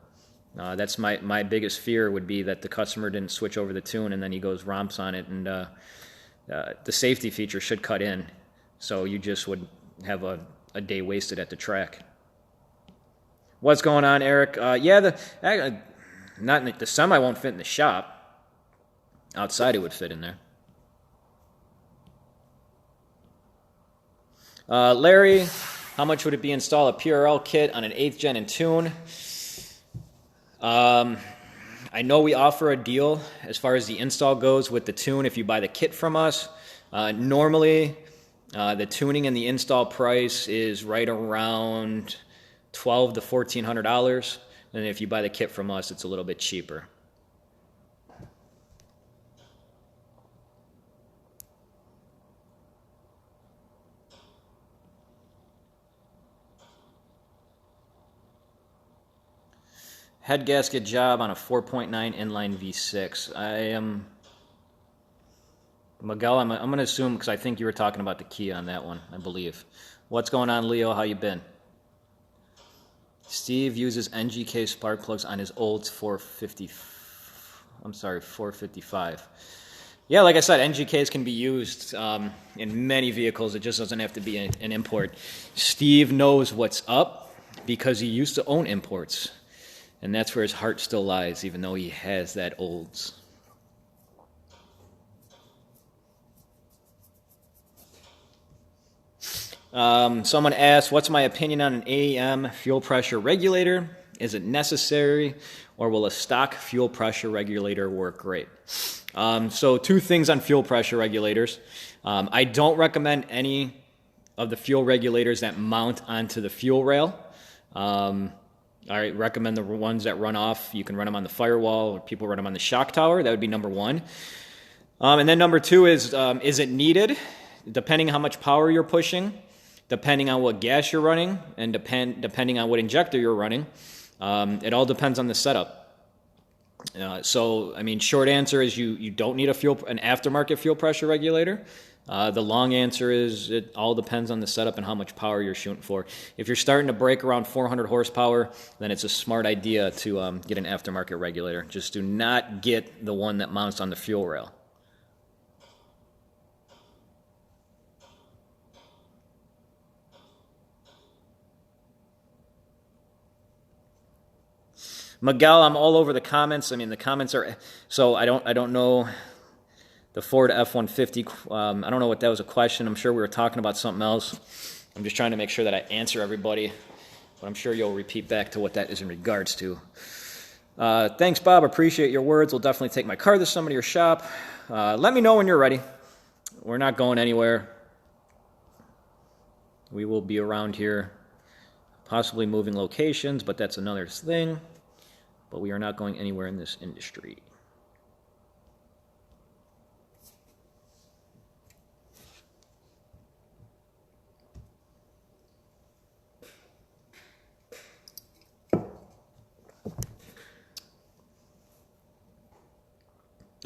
That's my biggest fear, would be that the customer didn't switch over the tune and then he goes romps on it, and the safety feature should cut in, so you just would have a day wasted at the track. What's going on, Eric? Yeah, the semi won't fit in the shop. Outside it would fit in there. Larry, how much would it be to install a PRL kit on an 8th gen and tune? I know we offer a deal as far as the install goes with the tune if you buy the kit from us. Normally, the tuning and the install price is right around $1,200 to $1,400, and if you buy the kit from us, it's a little bit cheaper. Head gasket job on a 4.9 inline V6. Miguel, I'm going to assume, because I think you were talking about the Kia on that one, I believe. What's going on, Leo? How you been? Steve uses NGK spark plugs on his old 455. Yeah, like I said, NGKs can be used in many vehicles. It just doesn't have to be an import. Steve knows what's up because he used to own imports. And that's where his heart still lies, even though he has that olds. Someone asked, what's my opinion on an AEM fuel pressure regulator? Is it necessary, or will a stock fuel pressure regulator work great? So 2 things on fuel pressure regulators. I don't recommend any of the fuel regulators that mount onto the fuel rail. I recommend the ones that run off. You can run them on the firewall, or people run them on the shock tower. That would be number 1. And then number 2 is it needed? Depending how much power you're pushing, depending on what gas you're running, and depending on what injector you're running. It all depends on the setup. So, I mean, short answer is you don't need an aftermarket fuel pressure regulator. The long answer is it all depends on the setup and how much power you're shooting for. If you're starting to break around 400 horsepower, then it's a smart idea to get an aftermarket regulator. Just do not get the one that mounts on the fuel rail. Miguel, I'm all over the comments. I mean, the comments are so I don't know. The Ford F-150, I don't know what that was a question. I'm sure we were talking about something else. I'm just trying to make sure that I answer everybody. but I'm sure you'll repeat back to what that is in regards to. Thanks, Bob. Appreciate your words. We'll definitely take my car this summer to your shop. Let me know when you're ready. We're not going anywhere. We will be around here, possibly moving locations, but that's another thing. But we are not going anywhere in this industry.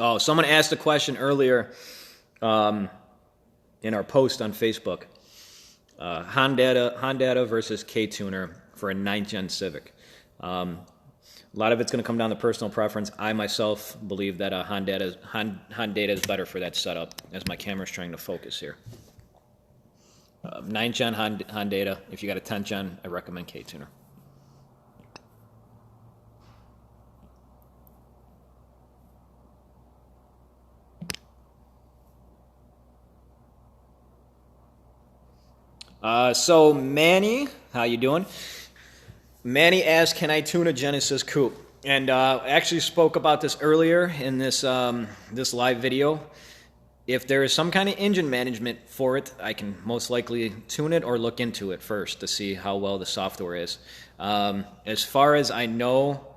Oh, someone asked a question earlier in our post on Facebook. Honda versus K-Tuner for a 9th Gen Civic. A lot of it's going to come down to personal preference. I myself believe that Honda is better for that setup, as my camera's trying to focus here. 9th Gen Honda. If you got a 10th Gen, I recommend K-Tuner. So Manny, how you doing? Manny asked, can I tune a Genesis coupe? And actually spoke about this earlier in this this live video. If there is some kind of engine management for it, I can most likely tune it or look into it first to see how well the software is. As far as I know,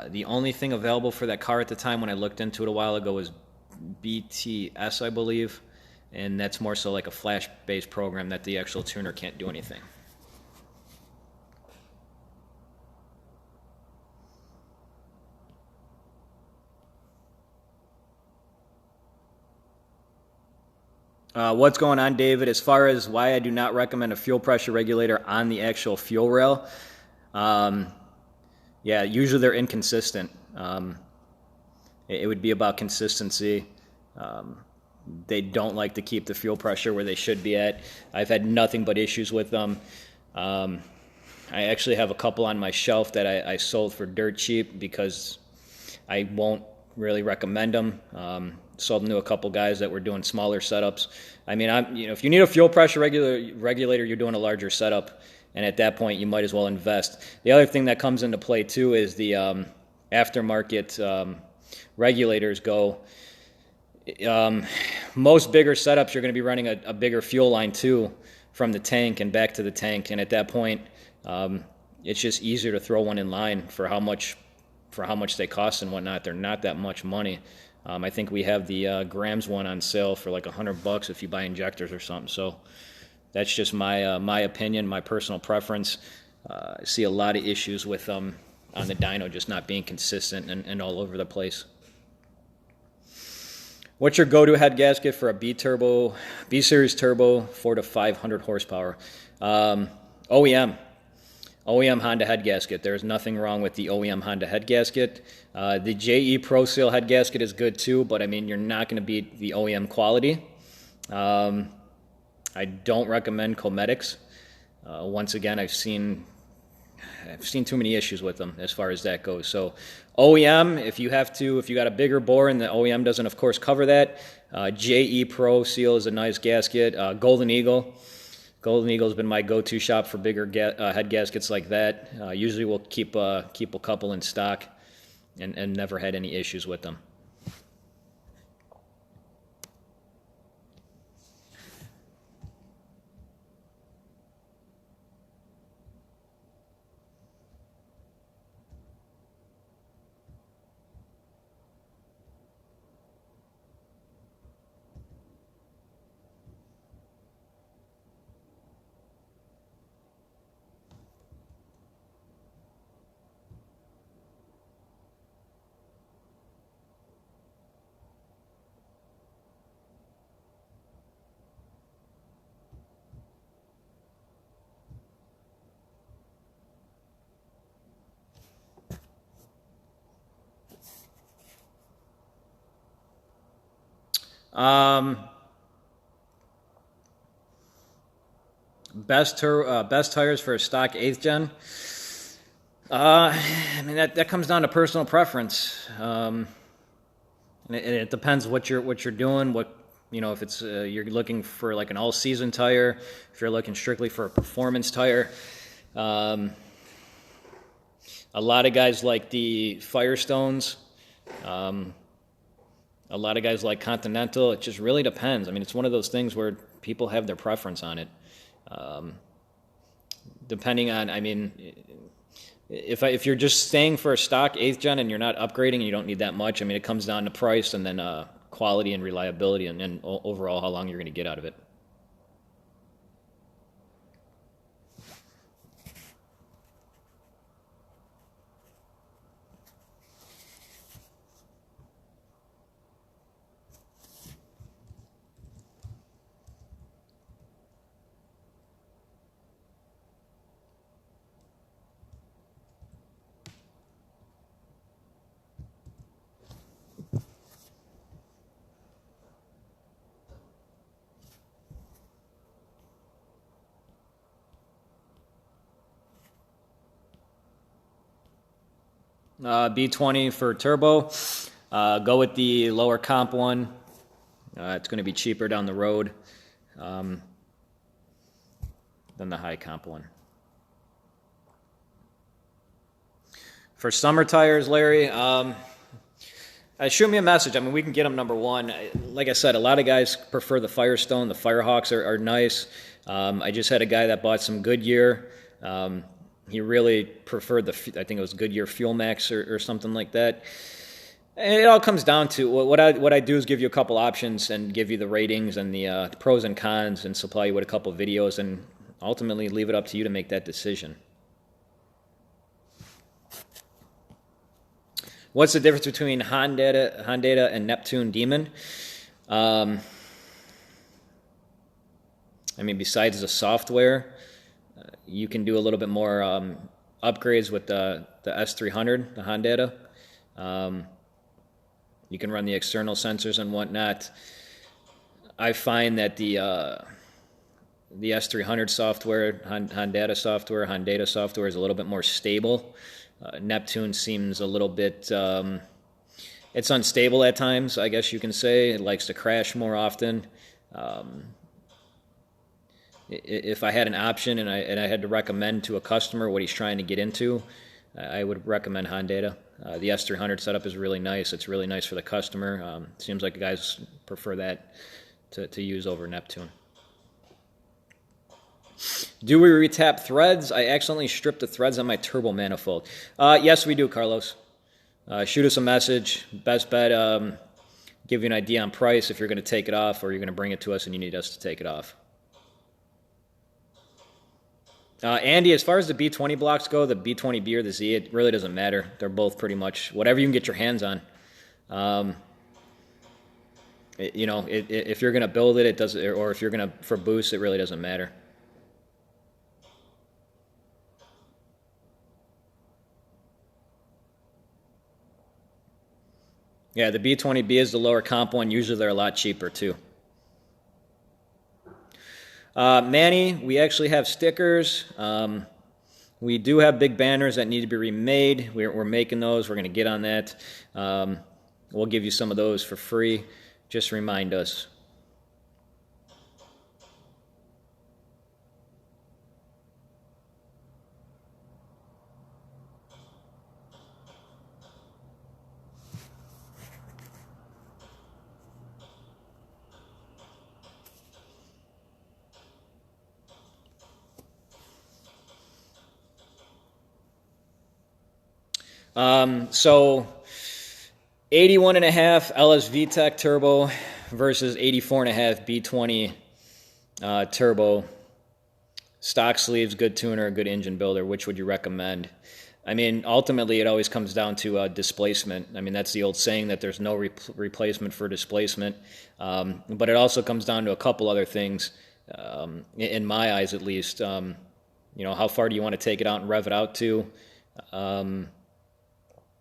the only thing available for that car at the time when I looked into it a while ago was BTS, I believe. And that's more so like a flash-based program that the actual tuner can't do anything. What's going on, David? As far as why I do not recommend a fuel pressure regulator on the actual fuel rail, yeah, usually they're inconsistent. It would be about consistency. They don't like to keep the fuel pressure where they should be at. I've had nothing but issues with them. I actually have a couple on my shelf that I sold for dirt cheap because I won't really recommend them. Sold them to a couple guys that were doing smaller setups. I mean, if you need a fuel pressure regulator, you're doing a larger setup, and at that point, you might as well invest. The other thing that comes into play too is the aftermarket regulators go. Most bigger setups, you're going to be running a bigger fuel line too from the tank and back to the tank, and at that point, it's just easier to throw one in line for how much they cost and whatnot. They're not that much money. I think we have the grams one on sale for like $100 if you buy injectors or something. So that's just my opinion, my personal preference. I see a lot of issues with them on the dyno just not being consistent and all over the place. What's your go-to head gasket for a B series turbo, 400 to 500 horsepower? OEM Honda head gasket. There's nothing wrong with the OEM Honda head gasket. The JE Pro Seal head gasket is good too, but I mean, you're not going to beat the OEM quality. I don't recommend cosmetics. Once again, I've seen too many issues with them as far as that goes. So OEM, if you got a bigger bore and the OEM doesn't, of course, cover that, JE Pro Seal is a nice gasket. Golden Eagle has been my go-to shop for bigger head gaskets like that. Usually we'll keep a couple in stock and never had any issues with them. Best tires for a stock 8th gen. I mean that comes down to personal preference. And it depends what you're doing. If it's you're looking for like an all-season tire, if you're looking strictly for a performance tire. A lot of guys like the Firestones. A lot of guys like Continental. It just really depends. I mean, it's one of those things where people have their preference on it. Depending on, I mean, if you're just staying for a stock 8th gen and you're not upgrading and you don't need that much, I mean, it comes down to price and then quality and reliability and overall how long you're going to get out of it. B20 for turbo. Go with the lower comp one. It's going to be cheaper down the road than the high comp one. For summer tires, Larry, shoot me a message. I mean, we can get them number one. Like I said, a lot of guys prefer the Firestone. The Firehawks are nice. I just had a guy that bought some Goodyear. He really preferred I think it was Goodyear Fuel Max or something like that. And it all comes down to what I do is give you a couple options and give you the ratings and the pros and cons and supply you with a couple videos and ultimately leave it up to you to make that decision. What's the difference between Hondata and Neptune Demon? I mean, besides the software, you can do a little bit more upgrades with the S300, the Hondata. You can run the external sensors and whatnot. I find that the S300 software, Hondata software is a little bit more stable. Neptune seems a little bit, it's unstable at times, I guess you can say. It likes to crash more often. If I had an option and I had to recommend to a customer what he's trying to get into, I would recommend Hondata. The S300 setup is really nice. It's really nice for the customer. Seems like guys prefer that to use over Neptune. Do we retap threads? I accidentally stripped the threads on my turbo manifold. Yes, we do, Carlos. Shoot us a message. Best bet, give you an idea on price if you're going to take it off or you're going to bring it to us and you need us to take it off. Andy, as far as the B20 blocks go, the B20B or the Z, it really doesn't matter. They're both pretty much whatever you can get your hands on. If you're going to build it, it doesn't, or if you're going to for boost, it really doesn't matter. Yeah, the B20B is the lower comp one. Usually they're a lot cheaper too. Manny, we actually have stickers. We do have big banners that need to be remade. We're making those. We're going to get on that. We'll give you some of those for free. Just remind us. So 81.5 LS Vtec turbo versus 84.5 B20 turbo. Stock sleeves, good tuner, good engine builder. Which would you recommend? I mean, ultimately, it always comes down to displacement. I mean, that's the old saying that there's no replacement for displacement. But it also comes down to a couple other things, in my eyes at least. How far do you want to take it out and rev it out to?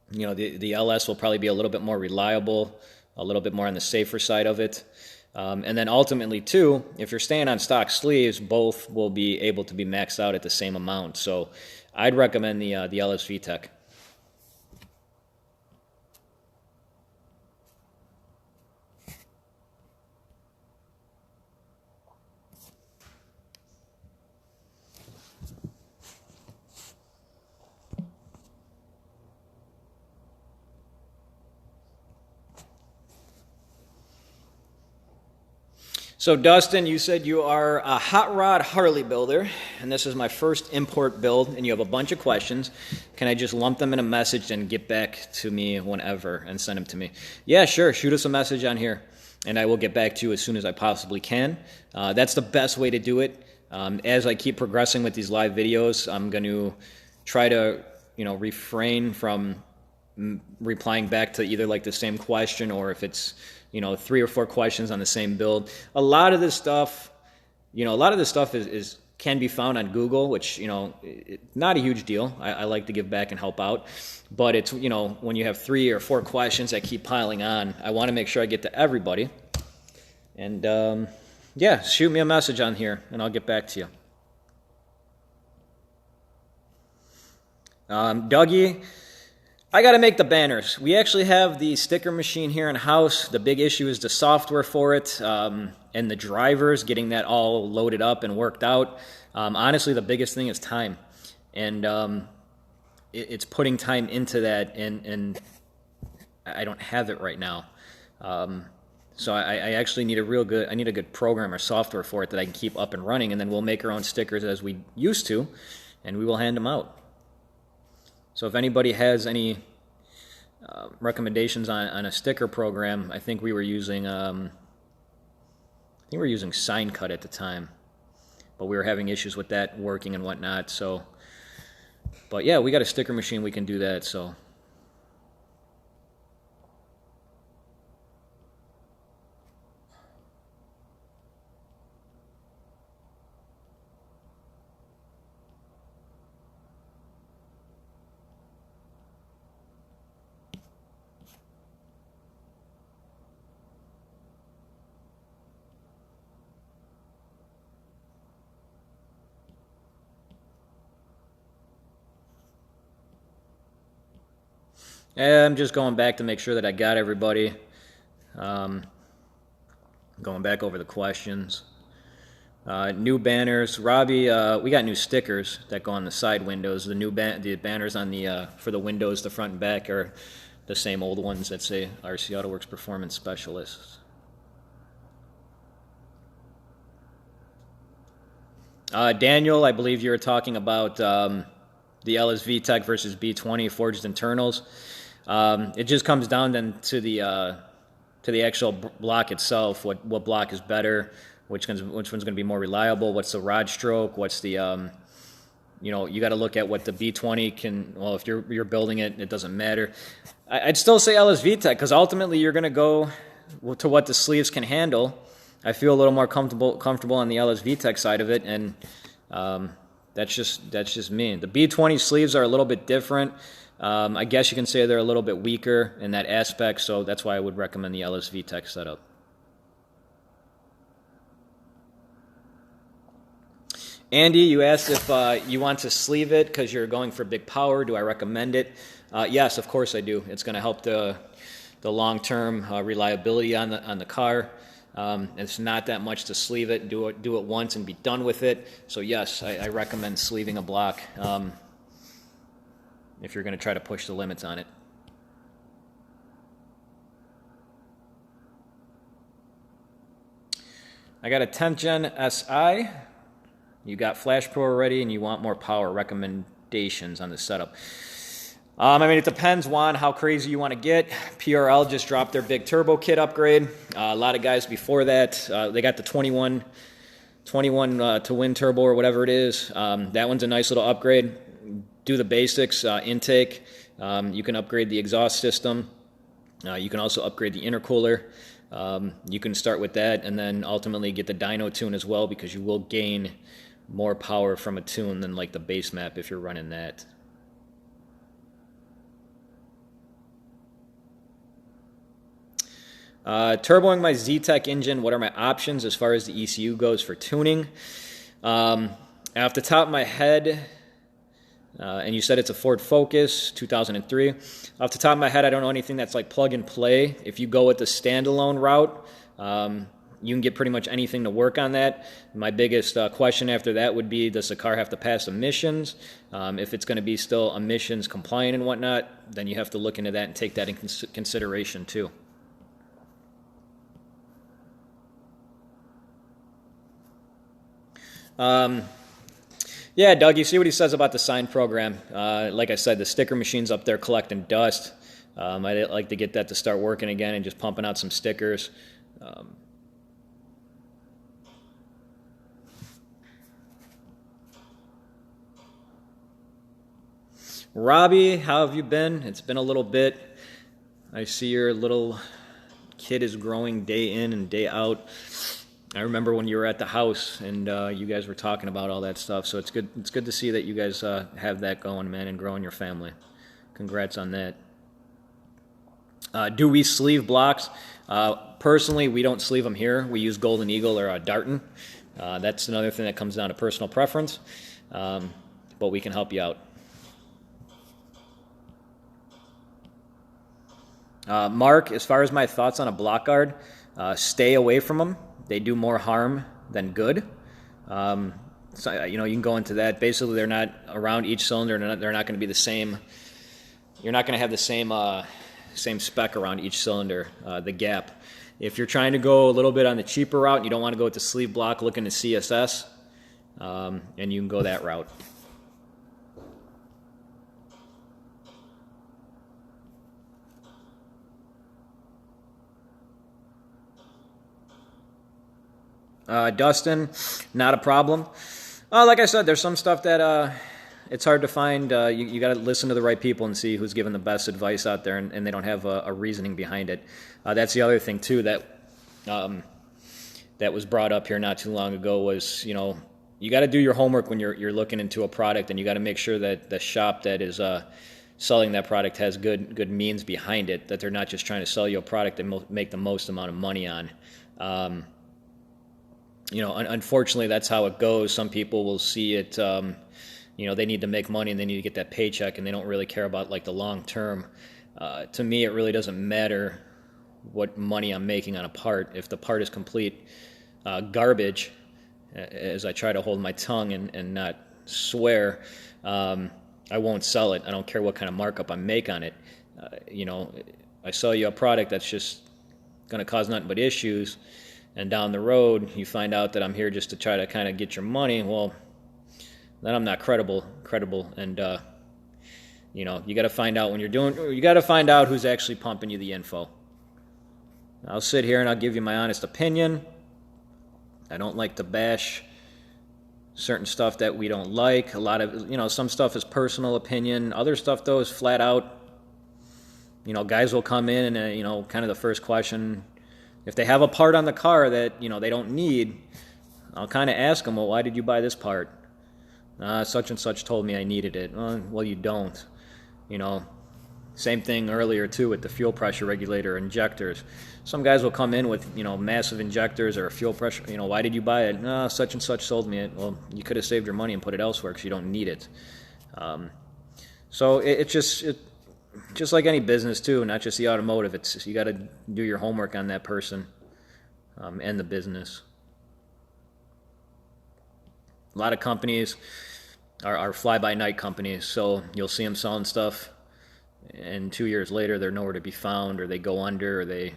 The LS will probably be a little bit more reliable, a little bit more on the safer side of it. And then ultimately, too, if you're staying on stock sleeves, both will be able to be maxed out at the same amount. So I'd recommend the LS Vtec. So Dustin, you said you are a hot rod Harley builder, and this is my first import build, and you have a bunch of questions. Can I just lump them in a message and get back to me whenever and send them to me? Yeah, sure. Shoot us a message on here, and I will get back to you as soon as I possibly can. That's the best way to do it. As I keep progressing with these live videos, I'm going to try to, refrain from replying back to either like the same question, or if it's 3 or 4 questions on the same build. A lot of this stuff is can be found on Google, which not a huge deal. I like to give back and help out, but it's when you have 3 or 4 questions that keep piling on, I want to make sure I get to everybody. And yeah, shoot me a message on here and I'll get back to you. Dougie, I got to make the banners. We actually have the sticker machine here in house. The big issue is the software for it and the drivers, getting that all loaded up and worked out. Honestly, the biggest thing is time. And it's putting time into that, and I don't have it right now. So I actually need I need a good program or software for it that I can keep up and running, and then we'll make our own stickers as we used to, and we will hand them out. So if anybody has any recommendations on a sticker program, I think we were using SignCut at the time, but we were having issues with that working and whatnot. So, but yeah, we got a sticker machine, we can do that. So. I'm just going back to make sure that I got everybody. Going back over the questions. New banners. Robbie, we got new stickers that go on the side windows. The banners on the for the windows, the front and back, are the same old ones that say RC Auto Works Performance Specialist. Daniel, I believe you were talking about the LS Vtec versus B20 forged internals. It just comes down then to the actual block itself. What block is better? Which one's going to be more reliable? What's the rod stroke? What's the you got to look at what the B20 can. Well, if you're building it, it doesn't matter. I'd still say LS Vtec, because ultimately you're going to go to what the sleeves can handle. I feel a little more comfortable on the LS Vtec side of it, and that's just me. The B20 sleeves are a little bit different. I guess you can say they're a little bit weaker in that aspect, so that's why I would recommend the LS Vtec setup. Andy, you asked if you want to sleeve it because you're going for big power. Do I recommend it? Yes, of course I do. It's going to help the long-term reliability on the car. It's not that much to sleeve it. Do it once and be done with it. So yes, I recommend sleeving a block if you're going to try to push the limits on it. I got a 10th Gen SI. You got Flash Pro already and you want more power. Recommendations on the setup. It depends, Juan, how crazy you want to get. PRL just dropped their big turbo kit upgrade. A lot of guys before that, they got the 21 to win turbo or whatever it is. That one's a nice little upgrade. Do the basics, intake. You can upgrade the exhaust system. You can also upgrade the intercooler. You can start with that and then ultimately get the dyno tune as well, because you will gain more power from a tune than like the base map if you're running that. Turboing my Zetec engine, what are my options as far as the ECU goes for tuning? Off the top of my head, and you said it's a Ford Focus 2003. Off the top of my head, I don't know anything that's like plug and play. If you go with the standalone route, you can get pretty much anything to work on that. My biggest question after that would be, does the car have to pass emissions? If it's going to be still emissions compliant and whatnot, then you have to look into that and take that in consideration too. Yeah, Doug, you see what he says about the sign program. Like I said, the sticker machine's up there collecting dust. I'd like to get that to start working again and just pumping out some stickers. Robbie, how have you been? It's been a little bit. I see your little kid is growing day in and day out. I remember when you were at the house and you guys were talking about all that stuff. So it's good. It's good to see that you guys have that going, man, and growing your family. Congrats on that. Do we sleeve blocks? Personally, we don't sleeve them here. We use Golden Eagle or Darton. That's another thing that comes down to personal preference, but we can help you out. Mark, as far as my thoughts on a block guard, stay away from them. They do more harm than good. So, you can go into that. Basically, they're not around each cylinder. They're not going to be the same. You're not going to have the same spec around each cylinder, the gap. If you're trying to go a little bit on the cheaper route, you don't want to go with the sleeve block, look into CSS, and you can go that route. Dustin, not a problem. Like I said, there's some stuff that it's hard to find. You got to listen to the right people and see who's giving the best advice out there, and they don't have a reasoning behind it. That's the other thing too that was brought up here not too long ago was, you got to do your homework when you're looking into a product, and you got to make sure that the shop that is selling that product has good means behind it, that they're not just trying to sell you a product and make the most amount of money on. Unfortunately, that's how it goes. Some people will see it, they need to make money and they need to get that paycheck, and they don't really care about the long term. To me, it really doesn't matter what money I'm making on a part. If the part is complete garbage, as I try to hold my tongue and not swear, I won't sell it. I don't care what kind of markup I make on it. I sell you a product that's just going to cause nothing but issues, and down the road you find out that I'm here just to try to kind of get your money, well, then I'm not credible, and you got to find out you got to find out who's actually pumping you the info. I'll sit here and I'll give you my honest opinion. I don't like to bash certain stuff that we don't like. A lot of, some stuff is personal opinion. Other stuff, though, is flat out, guys will come in and, kind of the first question, if they have a part on the car that, they don't need, I'll kind of ask them, well, why did you buy this part? Such and such told me I needed it. Well, you don't. Same thing earlier, too, with the fuel pressure regulator injectors. Some guys will come in with, massive injectors or fuel pressure. Why did you buy it? Such and such sold me it. Well, you could have saved your money and put it elsewhere because you don't need it. So it's just like any business, too, not just the automotive. You got to do your homework on that person and the business. A lot of companies are fly-by-night companies, so you'll see them selling stuff, and 2 years later they're nowhere to be found, or they go under, or they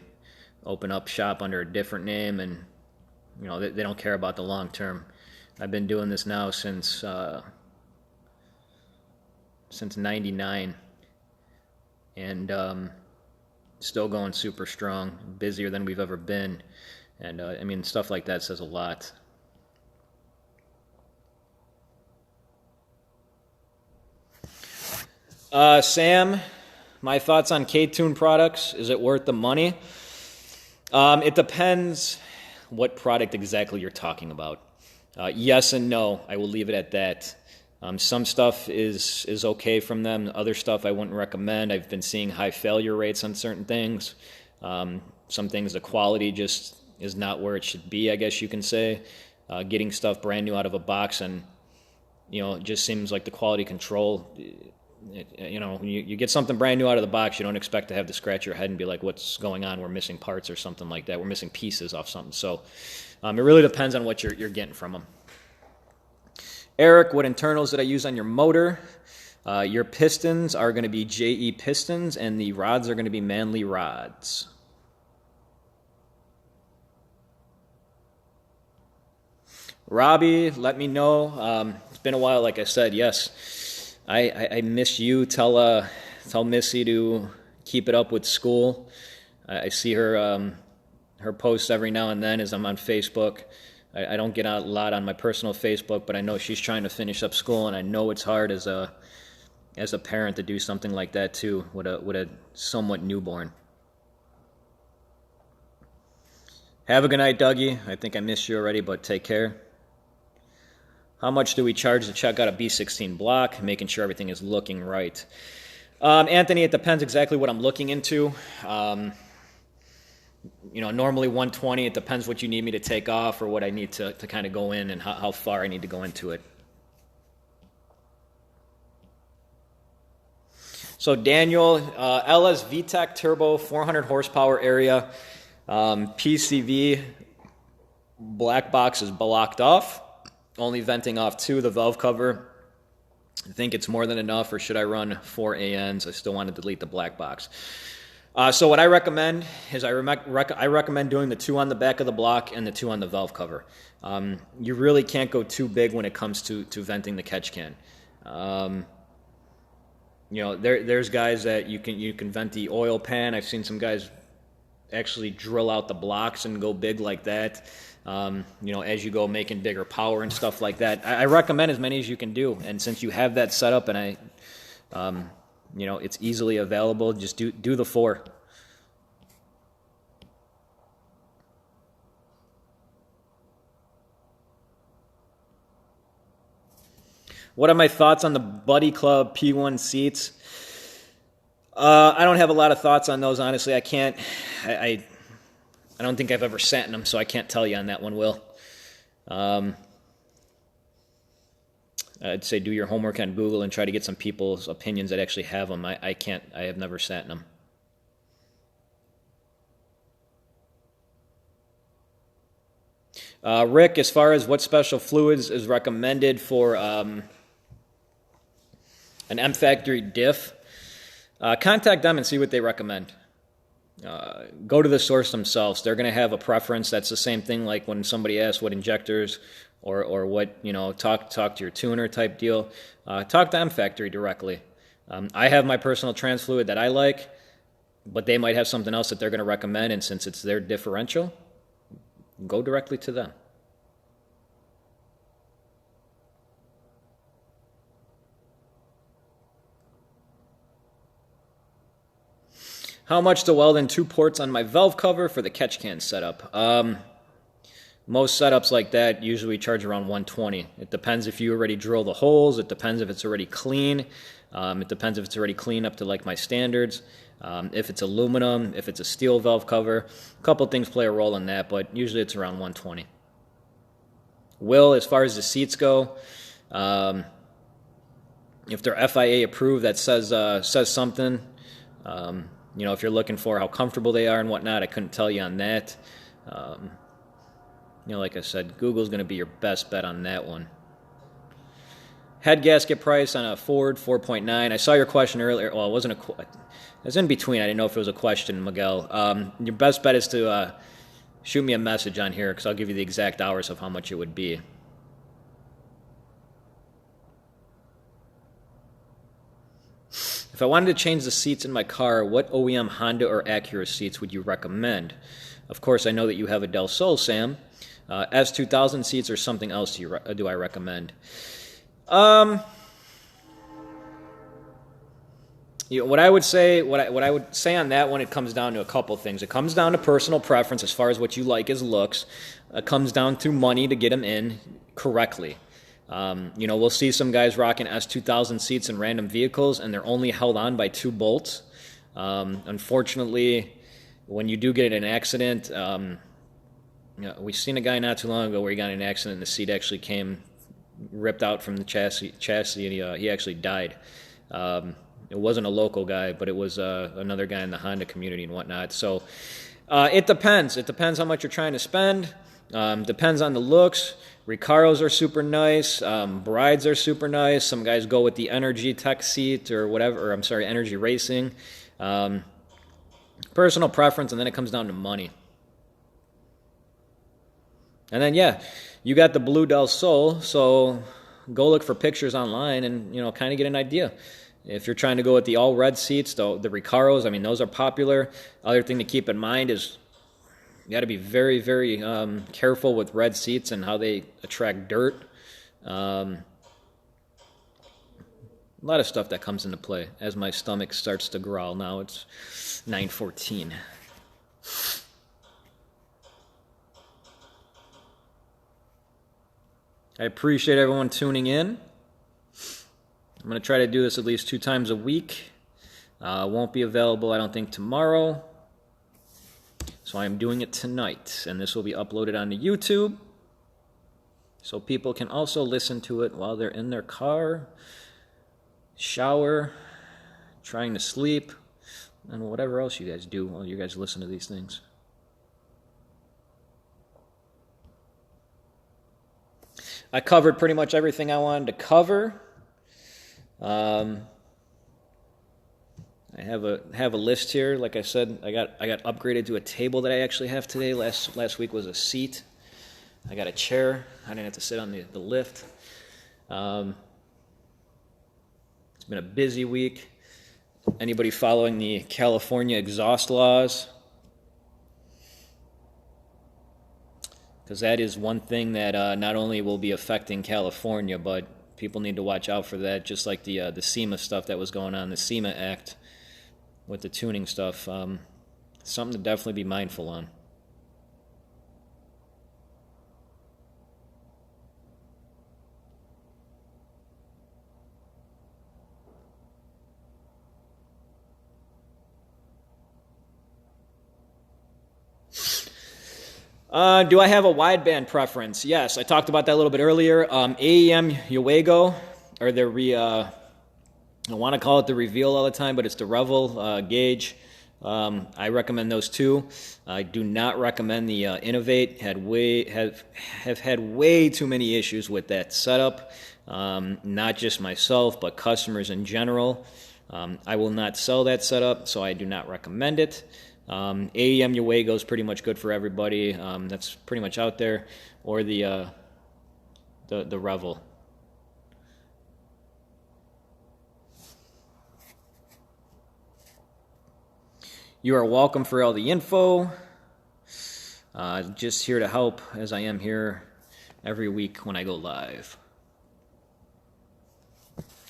open up shop under a different name, and they don't care about the long term. I've been doing this now since '99, and still going super strong, busier than we've ever been, and stuff like that says a lot. Sam, my thoughts on K-Tune products. Is it worth the money? It depends what product exactly you're talking about. Yes and no. I will leave it at that. Some stuff is okay from them. Other stuff I wouldn't recommend. I've been seeing high failure rates on certain things. Some things, the quality just is not where it should be, I guess you can say. Getting stuff brand new out of a box, and it just seems like the quality control. You get something brand new out of the box, you don't expect to have to scratch your head and be like, what's going on? We're missing parts or something like that. We're missing pieces off something. So it really depends on what you're getting from them. Eric, what internals did I use on your motor? Your pistons are going to be JE pistons, and the rods are going to be Manley rods. Robbie, let me know. It's been a while, like I said. Yes, I miss you. Tell Missy to keep it up with school. I see her posts every now and then as I'm on Facebook. I don't get out a lot on my personal Facebook, but I know she's trying to finish up school, and I know it's hard as a parent to do something like that too with a somewhat newborn. Have a good night, Dougie. I think I missed you already, but take care. How much do we charge to check out a B16 block, making sure everything is looking right? Anthony, it depends exactly what I'm looking into. Normally 120. It depends what you need me to take off or what I need to kind of go in and how far I need to go into it. So Daniel, LS Vtec Turbo, 400 horsepower area, PCV, black box is blocked off, only venting off 2, the valve cover. I think it's more than enough, or should I run 4 ANs? I still want to delete the black box. So what I recommend is I recommend doing the 2 on the back of the block and the 2 on the valve cover. You really can't go too big when it comes to venting the catch can. There's guys that you can vent the oil pan. I've seen some guys actually drill out the blocks and go big like that. As you go making bigger power and stuff like that. I recommend as many as you can do. And since you have that set up and it's easily available, just do the 4. What are my thoughts on the Buddy Club P1 seats? I don't have a lot of thoughts on those, honestly. I can't. I don't think I've ever sat in them, so I can't tell you on that one, Will. I'd say do your homework on Google and try to get some people's opinions that actually have them. I can't. I have never sat in them. Rick, as far as what special fluids is recommended for an M Factory diff, contact them and see what they recommend. Go to the source themselves. They're going to have a preference. That's the same thing like when somebody asks what injectors or what, talk to your tuner type deal. Talk to M Factory directly. I have my personal trans fluid that I like, but they might have something else that they're going to recommend, and since it's their differential, go directly to them. How much to weld in 2 ports on my valve cover for the catch can setup? Most setups like that usually charge around 120. It depends if you already drill the holes. It depends if it's already clean. It depends if it's already clean up to like my standards. If it's aluminum, if it's a steel valve cover. A couple things play a role in that, but usually it's around 120. Will, as far as the seats go, if they're FIA approved, that says something. If you're looking for how comfortable they are and whatnot, I couldn't tell you on that. Like I said, Google's going to be your best bet on that one. Head gasket price on a Ford 4.9. I saw your question earlier. Well, it wasn't it was in between. I didn't know if it was a question, Miguel. Your best bet is to shoot me a message on here because I'll give you the exact hours of how much it would be. If I wanted to change the seats in my car, what OEM Honda or Acura seats would you recommend? Of course, I know that you have a Del Sol, Sam. S2000 seats or something else do I recommend? What I would say on that one, it comes down to a couple things. It comes down to personal preference as far as what you like as looks. It comes down to money to get them in correctly. We'll see some guys rocking S2000 seats in random vehicles, and they're only held on by 2 bolts. Unfortunately, when you do get in an accident, we've seen a guy not too long ago where he got in an accident and the seat actually came ripped out from the chassis and he actually died. It wasn't a local guy, but it was another guy in the Honda community and whatnot. So it depends. It depends how much you're trying to spend. Depends on the looks. Recaros are super nice. Brides are super nice. Some guys go with the Energy Tech seat or whatever. Energy Racing. Personal preference, and then it comes down to money. And then, yeah, you got the Blue Del Sol, so go look for pictures online and, kind of get an idea. If you're trying to go with the all-red seats, the Recaros, I mean, those are popular. Other thing to keep in mind is you got to be very, very careful with red seats and how they attract dirt. A lot of stuff that comes into play as my stomach starts to growl. Now it's 9:14. I appreciate everyone tuning in. I'm going to try to do this at least 2 times a week. Won't be available, I don't think, tomorrow. So I am doing it tonight, and this will be uploaded onto YouTube. So people can also listen to it while they're in their car, shower, trying to sleep, and whatever else you guys do while you guys listen to these things. I covered pretty much everything I wanted to cover. I have a list here. Like I said, I got upgraded to a table that I actually have today. Last week was a seat. I got a chair. I didn't have to sit on the lift. It's been a busy week. Anybody following the California exhaust laws? Because that is one thing that not only will be affecting California, but people need to watch out for that, just like the SEMA stuff that was going on, the SEMA Act with the tuning stuff. Something to definitely be mindful on. Do I have a wideband preference? Yes, I talked about that a little bit earlier. AEM Uego, or I want to call it the Reveal all the time, but it's the Revel gauge. I recommend those two. I do not recommend the Innovate. Have had way too many issues with that setup. Not just myself, but customers in general. I will not sell that setup, so I do not recommend it. AEM Uego is pretty much good for everybody. That's pretty much out there, or the Revel. You are welcome for all the info. Just here to help, as I am here every week when I go live.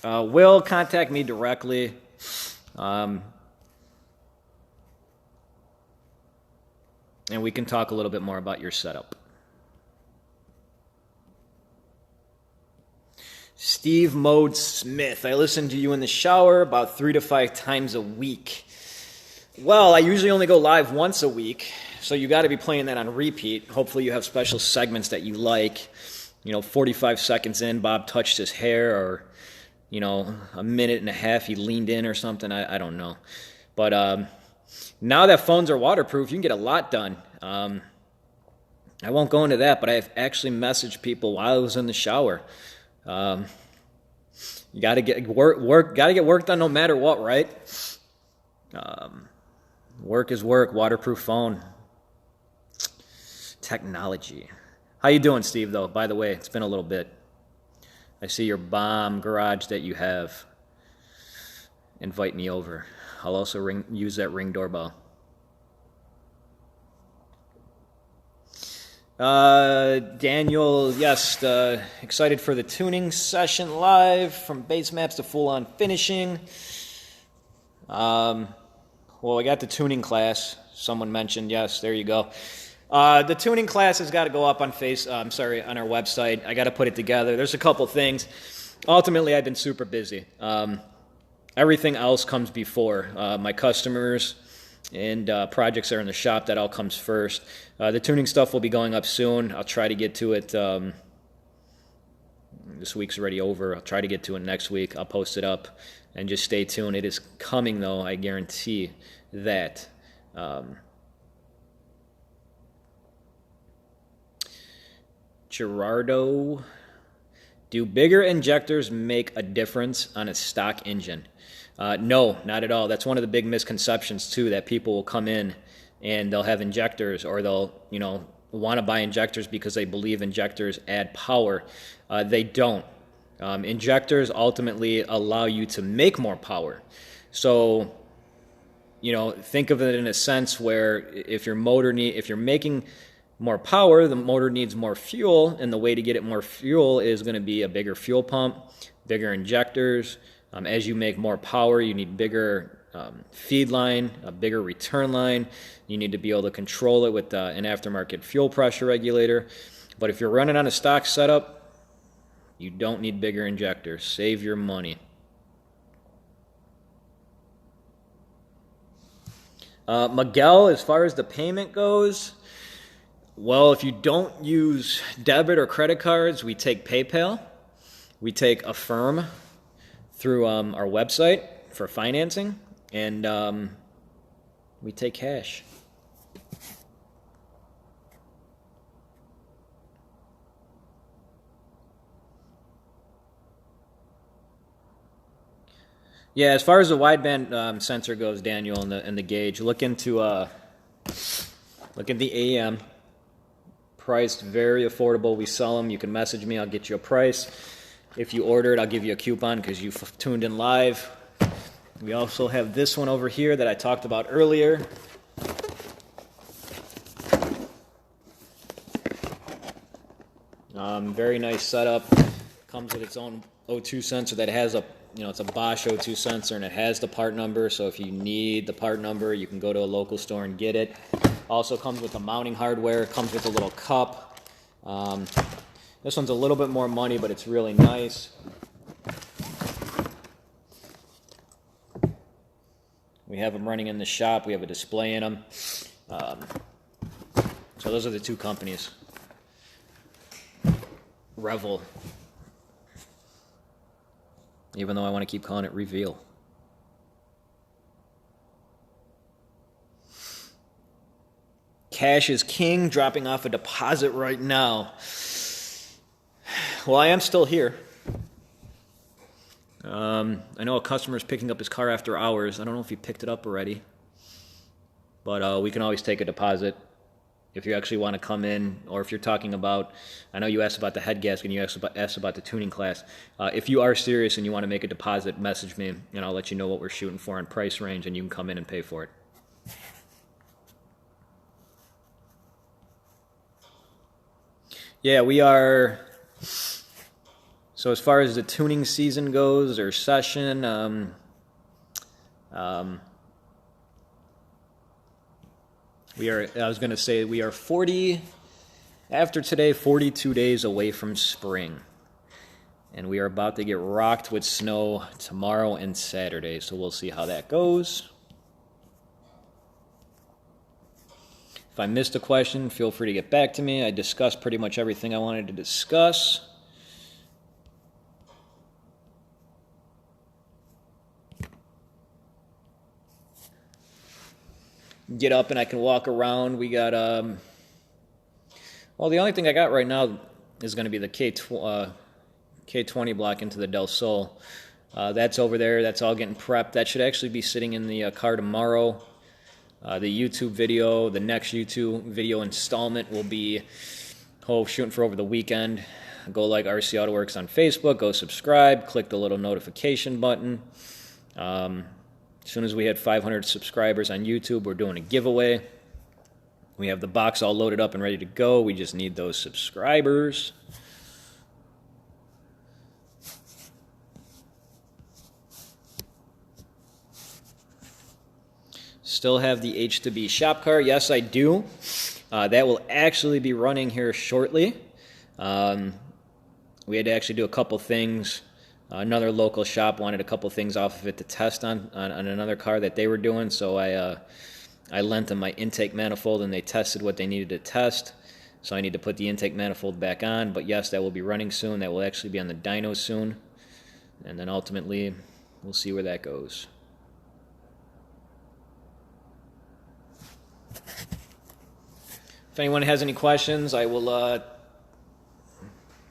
Will contact me directly. And we can talk a little bit more about your setup. Steve Mode Smith. I listen to you in the shower about 3 to 5 times a week. Well, I usually only go live once a week, so you got to be playing that on repeat. Hopefully you have special segments that you like. 45 seconds in, Bob touched his hair, or, a minute and a half he leaned in or something. I don't know. But now that phones are waterproof, you can get a lot done. I won't go into that, but I've actually messaged people while I was in the shower. You got to get work. Got to get work done no matter what, right? Work is work. Waterproof phone. Technology. How you doing, Steve? Though, by the way, it's been a little bit. I see your bomb garage that you have. Invite me over. I'll also use that Ring doorbell. Daniel, yes, excited for the tuning session live from base maps to full-on finishing. Well, I got the tuning class. Someone mentioned, yes, there you go. The tuning class has got to go up on on our website. I got to put it together. There's a couple things. Ultimately, I've been super busy. Everything else comes before. My customers and projects that are in the shop, that all comes first. The tuning stuff will be going up soon. I'll try to get to it. This week's already over. I'll try to get to it next week. I'll post it up, and just stay tuned. It is coming, though. I guarantee that. Gerardo, do bigger injectors make a difference on a stock engine? No, not at all. That's one of the big misconceptions, too, that people will come in and they'll have injectors, or they'll, want to buy injectors because they believe injectors add power. They don't. Injectors ultimately allow you to make more power. So, think of it in a sense where if you're making more power, the motor needs more fuel, and the way to get it more fuel is going to be a bigger fuel pump, bigger injectors. As you make more power, you need bigger feed line, a bigger return line. You need to be able to control it with an aftermarket fuel pressure regulator. But if you're running on a stock setup, you don't need bigger injectors. Save your money. Miguel, as far as the payment goes, well, if you don't use debit or credit cards, we take PayPal. We take Affirm through our website for financing, and we take cash. Yeah, as far as the wideband sensor goes, Daniel, and the gauge, look at the AM. Priced very affordable. We sell them. You can message me. I'll get you a price. If you order it, I'll give you a coupon because you tuned in live. We also have this one over here that I talked about earlier. Very nice setup. Comes with its own O2 sensor that has it's a Bosch O2 sensor, and it has the part number. So if you need the part number, you can go to a local store and get it. Also comes with the mounting hardware. Comes with a little cup. This one's a little bit more money, but it's really nice. We have them running in the shop. We have a display in them. So those are the two companies. Revel. Even though I want to keep calling it Reveal. Cash is king, dropping off a deposit right now. Well, I am still here. I know a customer is picking up his car after hours. I don't know if he picked it up already. But we can always take a deposit if you actually want to come in, or if you're talking about, I know you asked about the head gasket and you asked about the tuning class. If you are serious and you want to make a deposit, message me, and I'll let you know what we're shooting for in price range, and you can come in and pay for it. Yeah, we are. So as far as the tuning season goes, or session, we are. I was going to say we are 42 days away from spring, and we are about to get rocked with snow tomorrow and Saturday. So we'll see how that goes. If I missed a question, feel free to get back to me. I discussed pretty much everything I wanted to discuss. Get up and I can walk around. We got, well, the only thing I got right now is going to be the K20 block into the Del Sol. That's over there. That's all getting prepped. That should actually be sitting in the car tomorrow. The YouTube video, the next YouTube video installment will be shooting for over the weekend. Go like RC Auto Works on Facebook. Go subscribe. Click the little notification button. As soon as we hit 500 subscribers on YouTube, we're doing a giveaway. We have the box all loaded up and ready to go. We just need those subscribers. Still have the H2B shop car? Yes, I do. That will actually be running here shortly. We had to actually do a couple things. Another local shop wanted a couple things off of it to test on another car that they were doing, so I lent them my intake manifold, and they tested what they needed to test. So I need to put the intake manifold back on, but yes, that will be running soon. That will actually be on the dyno soon, and then ultimately we'll see where that goes. If anyone has any questions, I will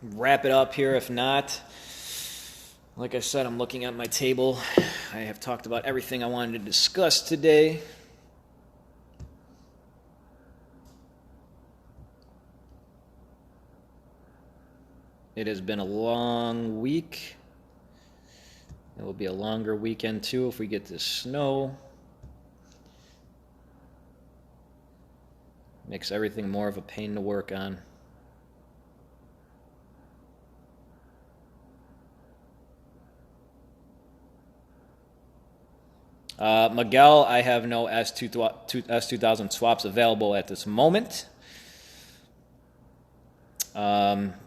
wrap it up here. If not, like I said, I'm looking at my table. I have talked about everything I wanted to discuss today. It has been a long week. It will be a longer weekend too if we get this snow. Makes everything more of a pain to work on. Miguel, I have no S2000 swaps available at this moment.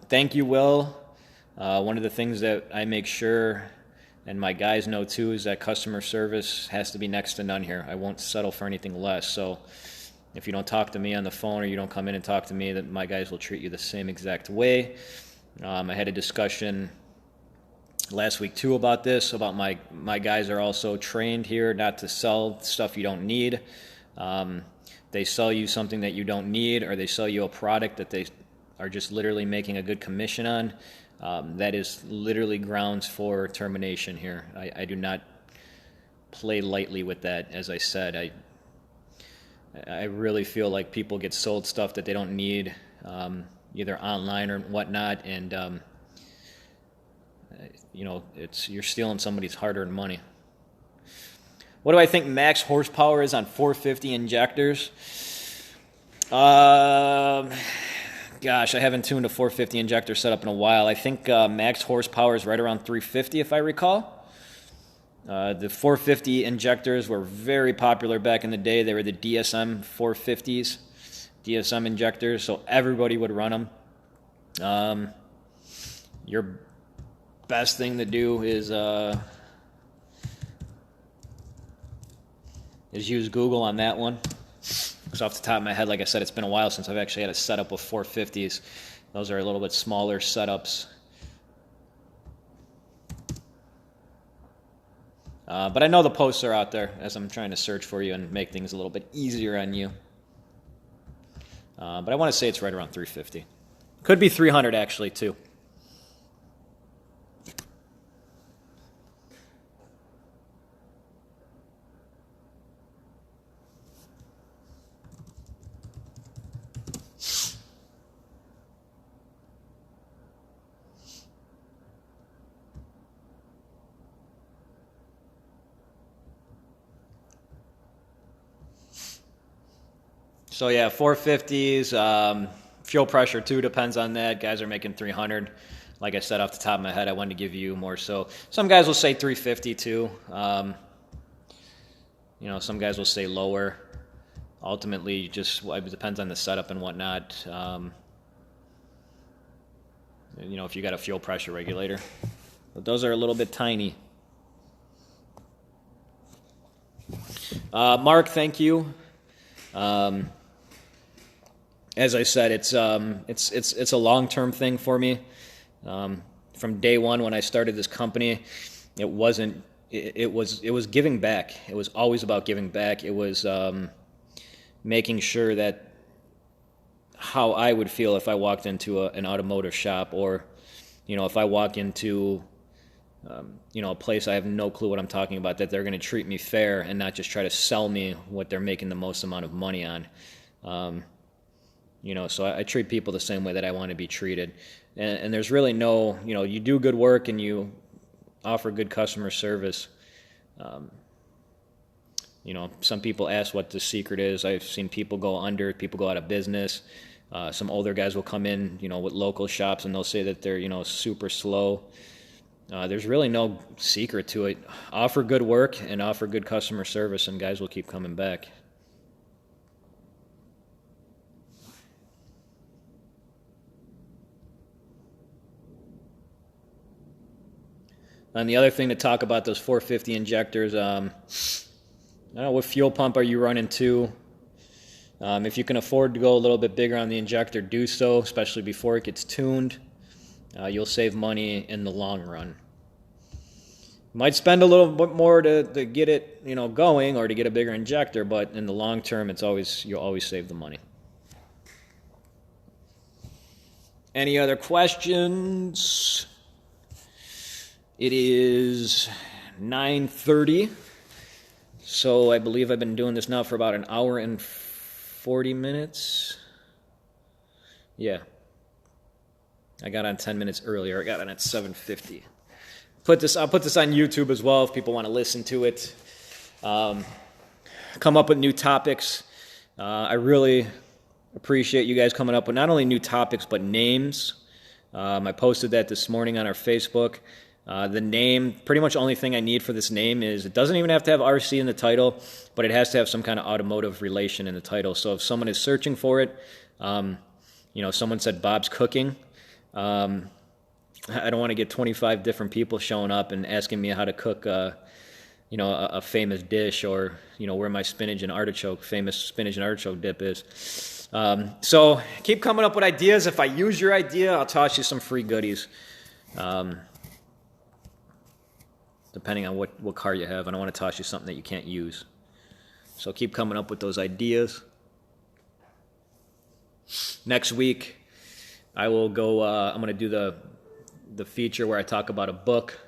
Thank you, Will. One of the things that I make sure, and my guys know too, is that customer service has to be next to none here. I won't settle for anything less. So if you don't talk to me on the phone or you don't come in and talk to me, that my guys will treat you the same exact way. I had a discussion last week too about this, about my guys are also trained here not to sell stuff you don't need. They sell you something that you don't need, or they sell you a product that they are just literally making a good commission on. That is literally grounds for termination here. I do not play lightly with that. As I said, I really feel like people get sold stuff that they don't need, either online or whatnot, and you're stealing somebody's hard-earned money. What do I think max horsepower is on 450 injectors? Gosh, I haven't tuned a 450 injector setup in a while. I think max horsepower is right around 350, if I recall. The 450 injectors were very popular back in the day. They were the DSM 450s, DSM injectors, so everybody would run them. Your best thing to do is use Google on that one. Because off the top of my head, like I said, it's been a while since I've actually had a setup with 450s. Those are a little bit smaller setups. But I know the posts are out there as I'm trying to search for you and make things a little bit easier on you. But I want to say it's right around 350. Could be 300 actually too. So yeah, 450s, fuel pressure too depends on that. Guys are making 300. Like I said, off the top of my head, I wanted to give you more. So some guys will say 350 too. Some guys will say lower. Ultimately, just it depends on the setup and whatnot. If you got a fuel pressure regulator, but those are a little bit tiny. Mark, thank you. As I said, it's a long-term thing for me. From day one when I started this company, it was giving back. It was always about giving back. It was making sure that how I would feel if I walked into an automotive shop, or if I walk into a place I have no clue what I'm talking about, that they're going to treat me fair and not just try to sell me what they're making the most amount of money on. So I treat people the same way that I want to be treated. And there's really no, you do good work and you offer good customer service. Some people ask what the secret is. I've seen people go under, people go out of business. Some older guys will come in, with local shops, and they'll say that they're, super slow. There's really no secret to it. Offer good work and offer good customer service, and guys will keep coming back. And the other thing to talk about those 450 injectors, I don't know, what fuel pump are you running to? If you can afford to go a little bit bigger on the injector, do so, especially before it gets tuned. You'll save money in the long run. You might spend a little bit more to get it, going, or to get a bigger injector, but in the long term, you'll always save the money. Any other questions? It is 9:30, so I believe I've been doing this now for about an hour and 40 minutes. Yeah. I got on 10 minutes earlier. I got on at 7:50. I'll put this on YouTube as well if people want to listen to it. Come up with new topics. I really appreciate you guys coming up with not only new topics but names. I posted that this morning on our Facebook. The name, pretty much only thing I need for this name is it doesn't even have to have RC in the title, but it has to have some kind of automotive relation in the title. So if someone is searching for it, someone said Bob's Cooking. I don't want to get 25 different people showing up and asking me how to cook, a famous dish, or where my famous spinach and artichoke dip is. So keep coming up with ideas. If I use your idea, I'll toss you some free goodies. Depending on what car you have. I don't want to toss you something that you can't use. So keep coming up with those ideas. Next week, I will go, I'm going to do the feature where I talk about a book.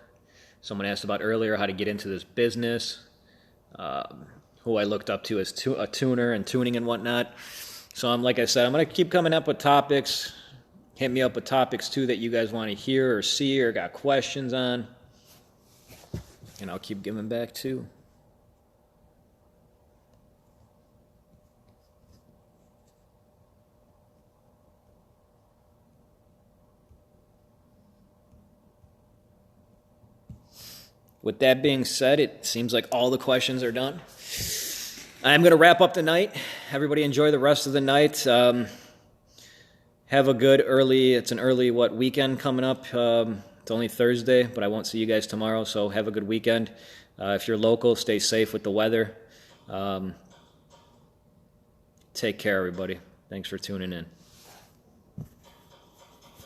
Someone asked about earlier how to get into this business, who I looked up to as a tuner and tuning and whatnot. So like I said, I'm going to keep coming up with topics. Hit me up with topics too that you guys want to hear or see or got questions on. And I'll keep giving back too. With that being said, it seems like all the questions are done. I'm going to wrap up the night. Everybody enjoy the rest of the night. Have a good weekend coming up. It's only Thursday, but I won't see you guys tomorrow, so have a good weekend. If you're local, stay safe with the weather. Take care, everybody. Thanks for tuning in.